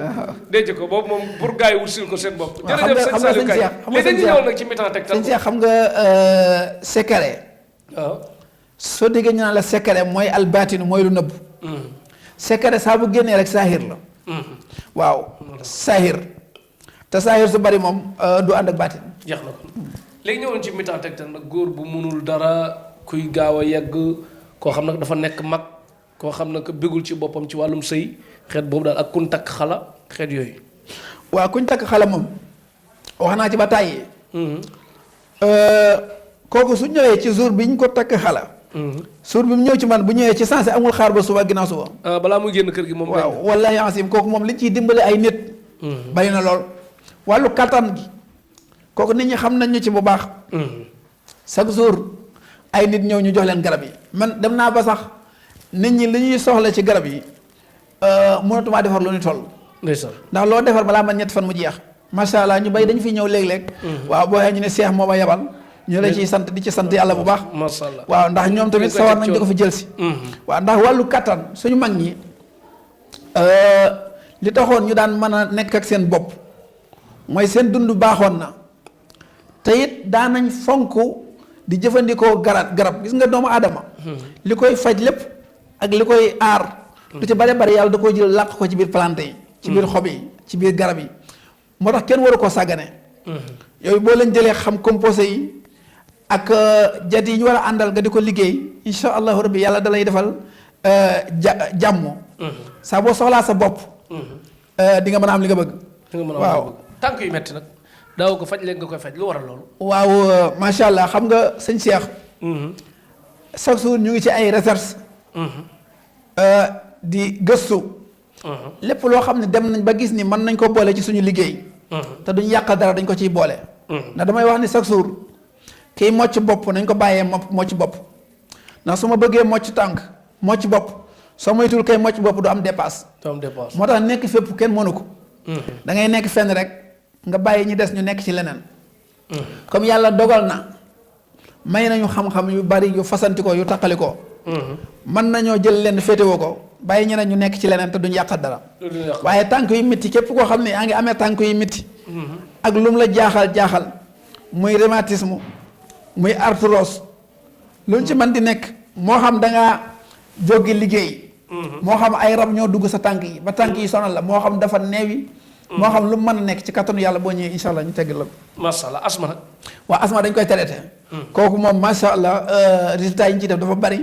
A: denc ko boobu moom pour gars yi wut sil ko seen bopp. jërëjëf sëñ Saliou Kay léegi dañuy ñëw nag ci mi-temps Tektal.
B: sëñ Cheikh xam nga secret.
A: waaw.
B: soo déggee ñu naan la secret mooy albaatinu mooy lu nëbb. secret saa bu génnee rek saahir la. waaw saahir te saahir su bari moom du ànd ak baatin.
A: jeex na ko léegi ñëwoon ci mi-temps Tektal nag góor bu munul dara kuy gaaw a yegg koo xam nag dafa nekk mag koo xam nag bégul ci boppam ci wàllum sëy xeet boobu daal ak kun takk xala xeet yooyu.
B: waaw kuñ takk xala moom wax naa ci ba tàyyi. kooku su ñëwee ci jour bi ñu ko takk xala. jour bi mu ñëw ci man bu ñëwee ci sensé amul xaar ba suba ginnaaw suba.
A: balaa muy génn kër gi moom.
B: waaw wallahi asim kooku moom liñ ciy dimbale ay nit. bari na lool wàllu kattan gi kooku nit ñi xam nañ ñu ci bu baax. chaque jour ay nit ñëw ñu jox leen garab yi man dem naa ba sax nit ñi li ñuy soxla ci garab yi mënatumaa defar lu ñu toll.
A: ndeysaan
B: ndax loo defar balaa man ñetti fan mu jeex. macha allah ñu bay dañu fi ñëw léeg-léeg. waaw boo xee ñu ne seex moo ma yebal. ñu la ciy sant di ci sant yàlla bu baax.
A: macha allah
B: waaw ndax ñoom tamit sawar nañ di ko fi jël si. waaw ndax wàllu kattan suñu mag ñi li taxoon ñu daan mën a nekk ak seen bopp mooy seen dund baaxoon na te it daan nañ fonk di jëfandikoo garab gis nga doomu aadama. li koy faj lépp ak li koy aar. lu ci bare bari yàlla da koy jël làq ko ci biir plante yi. ci biir xob yi ci biir garab yi moo tax kenn waru koo sàggane. yooyu boo leen jëlee xam composé yi. ak jat yi ñu war a àndal nga di ko liggéey insha allahu rabbi yàlla da lay defal jàmm. saa boo soxlaa sa bopp. di nga mën a am li nga bëgg. waaw
A: tànk yu metti nag daaw ko faj léegi nga koy faj lu waral loolu.
B: waaw macha allah xam nga sëñ Cheikh. chaque jour ñu ngi ci ay recherche. di gëstu. lépp loo xam ne dem nañ ba gis ni mën nañ ko boole ci suñu liggéey. te duñ yàq dara dañ ko ciy boole. ndax damay wax ni chaque jour. kiy mocc bopp nañ ko bàyyee mocc bopp ndax su ma bëggee mocc tànk mocc bopp soo moytul kay mocc bopp du am dépasse. moo tax nekk fépp kenn mënu ko. da ngay nekk fenn rek nga bàyyi ñi des ñu nekk ci leneen. comme yàlla dogal na may nañu xam-xam yu bari yu fasanti ko yu taqali ko. mën nañoo jël leen féetewoo ko bàyyi ñeneen ñu nekk ci leneen te duñ yàqat dara. waaye tànk yu mitti képp koo xam ne yaa ngi amee tànk yu mitti. ak lu mu la jaaxal muy rhumatisme. muy arthrose lu ñu ci mën di nekk moo xam da ngaa jóge liggéey. moo xam ay rab ñoo dugg sa tànk yi ba tànk yi sonal la moo xam dafa neewi moo xam lu mu mën a nekk ci kattanu yàlla boo ñëwee incha allah ñu tegg la ko.
A: macha allah asma nag.
B: waaw asma dañ koy traité. kooku moom macha allah résultat yi ñu ciy def dafa bari.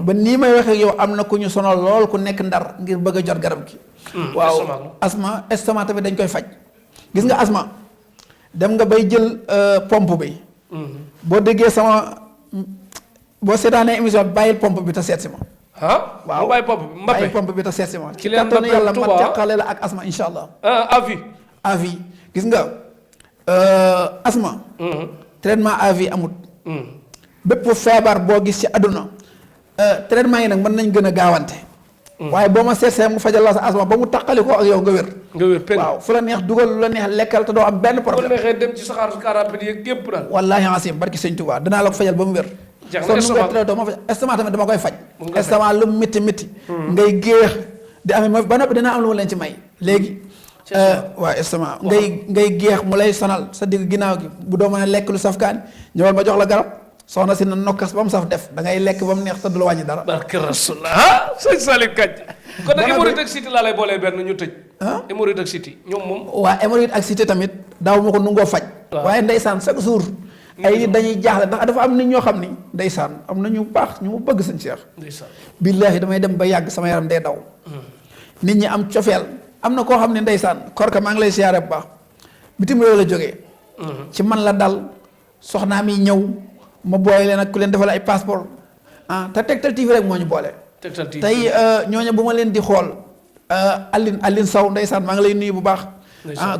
B: ba nii may waxee yow am na ku ñu sonal lool ku nekk ndar ngir bëgg a jot garab gi. waaw asma estomac tamit dañ koy faj. gis nga asma dem nga bay jël pompe bi. boo déggee boo seetaanee émission bi bàyyil pompe bi te seet si ma.
A: waaw bàyyi pompe bi
B: te seet si ma.
A: ci leen
B: kattanu yàlla ma teqale la ak asma incha allah. à vie gis nga asma. traitement à vie amut. bépp feebar boo gis ci àdduna. traitement yi nag mën nañ gën a gaawante. waaye boo ma seetsee mu fajal la sa asma ba mu taqali ko ak yow nga wér. waaw fu la neex dugal lu la neex lekkal te doo am benn problème.
A: bu la neexee dem ci saxaar car rapide yeeg yëpp daal.
B: wallaahi asim barki sëñ Tuubaa danaa la ko fajal ba mu wér. estomac tamit dama koy faj. estomac lu mu métti. ngay géex di amee ba noppi dinaa am lu ma leen ci may léegi. waaw estomac ngay géex mu lay sonal sa digg ginnaaw gi bu doo mën a lekk lu safkaan ñëwal ma jox la garab. soxna si na nokkas ba mu saf def da ngay lekk ba mu neex te du la wàññi dara.
A: barke Rasulullah sëñ Saliou Kandji. kon nag hémorroïde ak cité laa lay boolee benn ñu tëj. hémorroïde ak cité ñoom moom.
B: waa hémorroïde ak cité tamit daaw ma ko nungoo faj. waaye ndeysaan chaque jour. ay nit dañuy jaaxle ndax dafa am nit ñoo xam ni ndeysaan am na ñu baax ñu mu bëgg sëñ Cheikh. ndeysaan billaahi damay dem ba yàgg sama yaram day daw. nit ñi am cofeel am na koo xam ne ndeysaan korka maa ngi lay siyaare bu baax bitim réew la jógee. ci man la dal soxnaam yi ñëw ma boole leen ak ku leen defal ay passeport te Tektal TV rek moo ñu boole.
A: Tektal TV
B: tey ñooñu bu ma leen di xool Aline Sow ndeysaan maa ngi lay nuyu bu baax.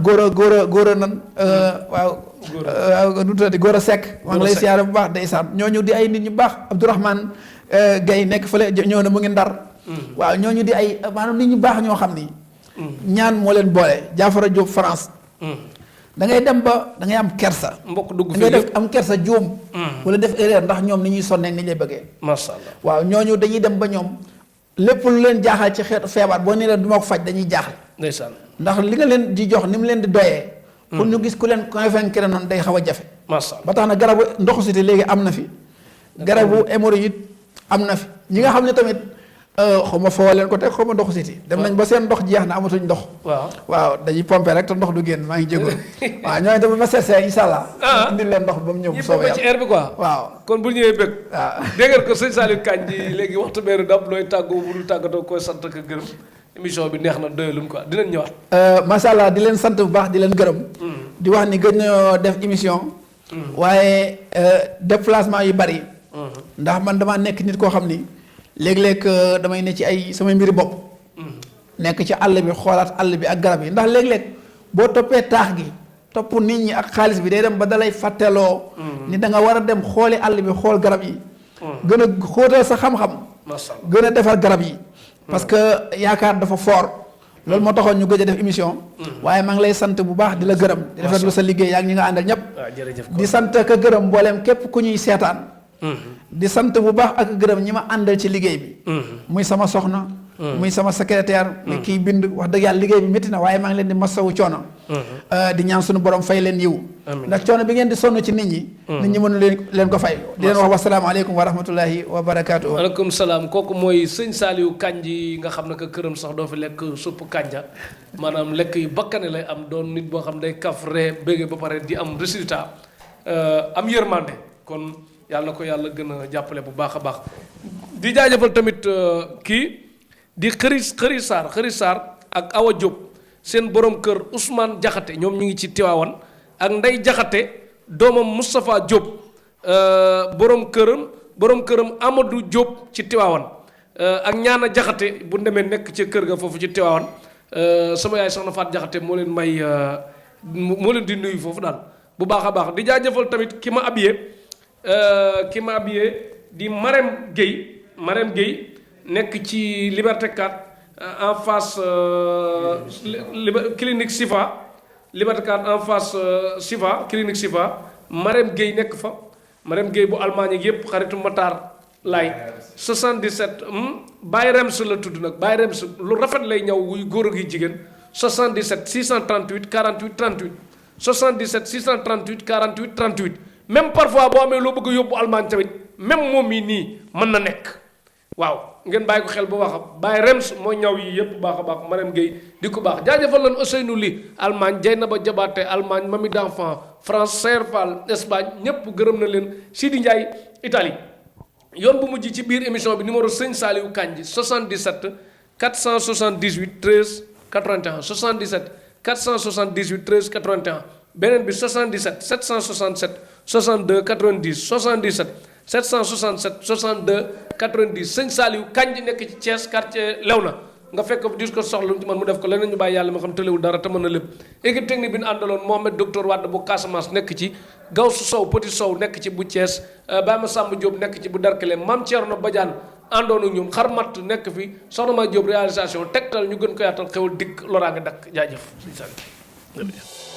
B: góor a nan waaw. nu tuddati góor a Seck. maa ngi lay siyaare bu baax ndeysaan ñooñu di ay nit ñu baax Abdourahmane Gaye nekk fële ñëw na mu ngi ndar. waaw ñooñu di ay maanaam nit ñu baax ñoo xam ni. ñaan moo leen boole Jaafara Diop France. da ngay dem ba da ngay am kersa.
A: mbokk dugg
B: da ngay def am kersa juum. wala def erreur ndax ñoom ni ñuy sonneeg ni ñu lay bëggee.
A: macha allah
B: waaw ñooñu dañuy dem ba ñoom lépp lu leen jaaxal ci xeetu feebar boo nee leen du ma ko faj dañuy jaaxal.
A: ndeysaan
B: ndax li nga leen di jox ni mu leen di doyee. pour ñu gis ku leen convaincre noonu day xaw a jafe.
A: macha allah
B: ba tax na garabu ndoxu siti léegi am na fi. garabu hémorroïde am na fi ñi nga xam ne tamit. xaw ma foo leen ko teg xaw ma ndoxu siti dem nañ ba seen ndox jeex na amatuñ ndox. waaw dañuy pomper rek te ndox du génn maa ngi jégalu. waaw ñooñu tamit ma seetsee incha allah. indil leen ndox ba mu ñëw bu soobee yàlla
A: ci air bi quoi.
B: waaw
A: kon bu ñëwee bëgg.
B: waaw
A: dégg ngeen ko sëñ Saliou Kandji léegi waxtu beeru dab looy tàggoo bu dul tàggatoo koy sant ak gërëm émission bi neex na doyalum quoi dinañ ñëwaat.
B: macha allah di leen sant bu baax di leen gërëm. di wax ni gën nañoo def émission. waaye déplacement yu bari. ndax man damaa nekk nit koo xam ni. léeg-léeg damay ne ci ay samay mbiri bopp. nekk ci àll bi xoolaat àll bi ak garab yi ndax léeg-léeg boo toppee taax gi topp nit ñi ak xaalis bi day dem ba dalay fàtteloo. ni da nga war a dem xooli àll bi xool garab yi. gën a xóotal sa xam-xam. gën a defar garab yi. parce que yaakaar dafa fort. loolu moo taxoon ñu gëj a def émission. waaye maa ngi lay sant bu baax di la gërëm. di rafetlu sa liggéey yaa ngi ñi nga àndal ñëpp. di sant ka gërëm mbooleem képp ku ñuy seetaan. di sant bu baax ak gërëm ñi ma àndal ci liggéey bi. muy sama soxna. muy sama secrétaire. muy kiy bind wax dëgg yàlla liggéey bi métti na waaye maa ngi leen di masawu coono. di ñaan suñu borom fay leen yiw. ndax coono bi ngeen di sonn ci nit ñi. nit ñi mënu leen ko fay. di leen wax wasalaamaaleykum wa rahmatullahi wa barakaatu.
A: waaleykum salaam kooku mooy sëñ Saliou Kandji nga xam ne que këram sax doo fi lekk suppu kànja maanaam lekk yu bakkane lay am doon nit boo xam day kaf ree bëgge ba pare di am résultat am yërmande kon. yàlla na ko yàlla gën a jàppale bu baax a baax di jaajëfal tamit kii di xëri Sarr ak Awa Diop seen borom kër Ousmane Diakhaté ñoom ñu ngi ci Tiwaawan ak Ndey Diakhaté doomam Moustapha Diop borom këram Amadou Diop ci Tiwaawan ak Ñaana Diakhaté bu demee nekk ci kër ga foofu ci Tiwaawan sama yaay soxna Faat Diakhaté moo leen may moo leen di nuyu foofu daal bu baax a baax di jaajëfal tamit ki ma habillé di Marème Gueye nekk ci Liberté 4 en face clinique Sifa Liberté 4 en face Sifa clinique Sifa Marème Gueye nekk fa Marème Gueye bu Allemagne ak yëpp xaritu Matar laay 77 Baye Rems la tudd nag Baye Rems lu rafet lay ñaw wuy góor ak yu jigéen 77 638 48 38 77 638 48 38 même parfois boo amee loo bëgg a yóbbu Allemagne tamit même moom mii nii mën na nekk waaw ngeen bàyyi ko xel bu baax a bàyyi rems mooy ñaw yi yëpp bu baax a baax Marème Gueye di ko baax jaajëfal leen Ousseynou Ly Allemagne Dieynaba Diabaté Allemagne Mami d'enfant France Serpal Espagne ñëpp gërëm na leen Sidi Ndiaye Italie yoon bu mujj ci biir émission bi numéro sëñ Saliou Kandji 77 478 13 81 77 478 13 81 beneen bi 77 767 62 90 77 767 62 90 sëñ Saliou Kandji nekk ci Thiès quartier Léona nga fekk dis ko soxla ci man mu def ko leneen ñu bàyyi yàlla ma xam tëlewul dara te mën na lépp équipe technique bi ñu àndaloon Mohamed docteur Wade bu Casamance nekk ci Gawsu Sow Petit Sow nekk ci bu Thiès Baye Samba Diop nekk ci bu Derklé Mame Thierno Badiane àndoon ak ñoom xar matt nekk fi soxna ma Diop réalisation tegtal ñu gën ko yaatal xewal dikk loraa nga dakk jaajëf sëñ Saliou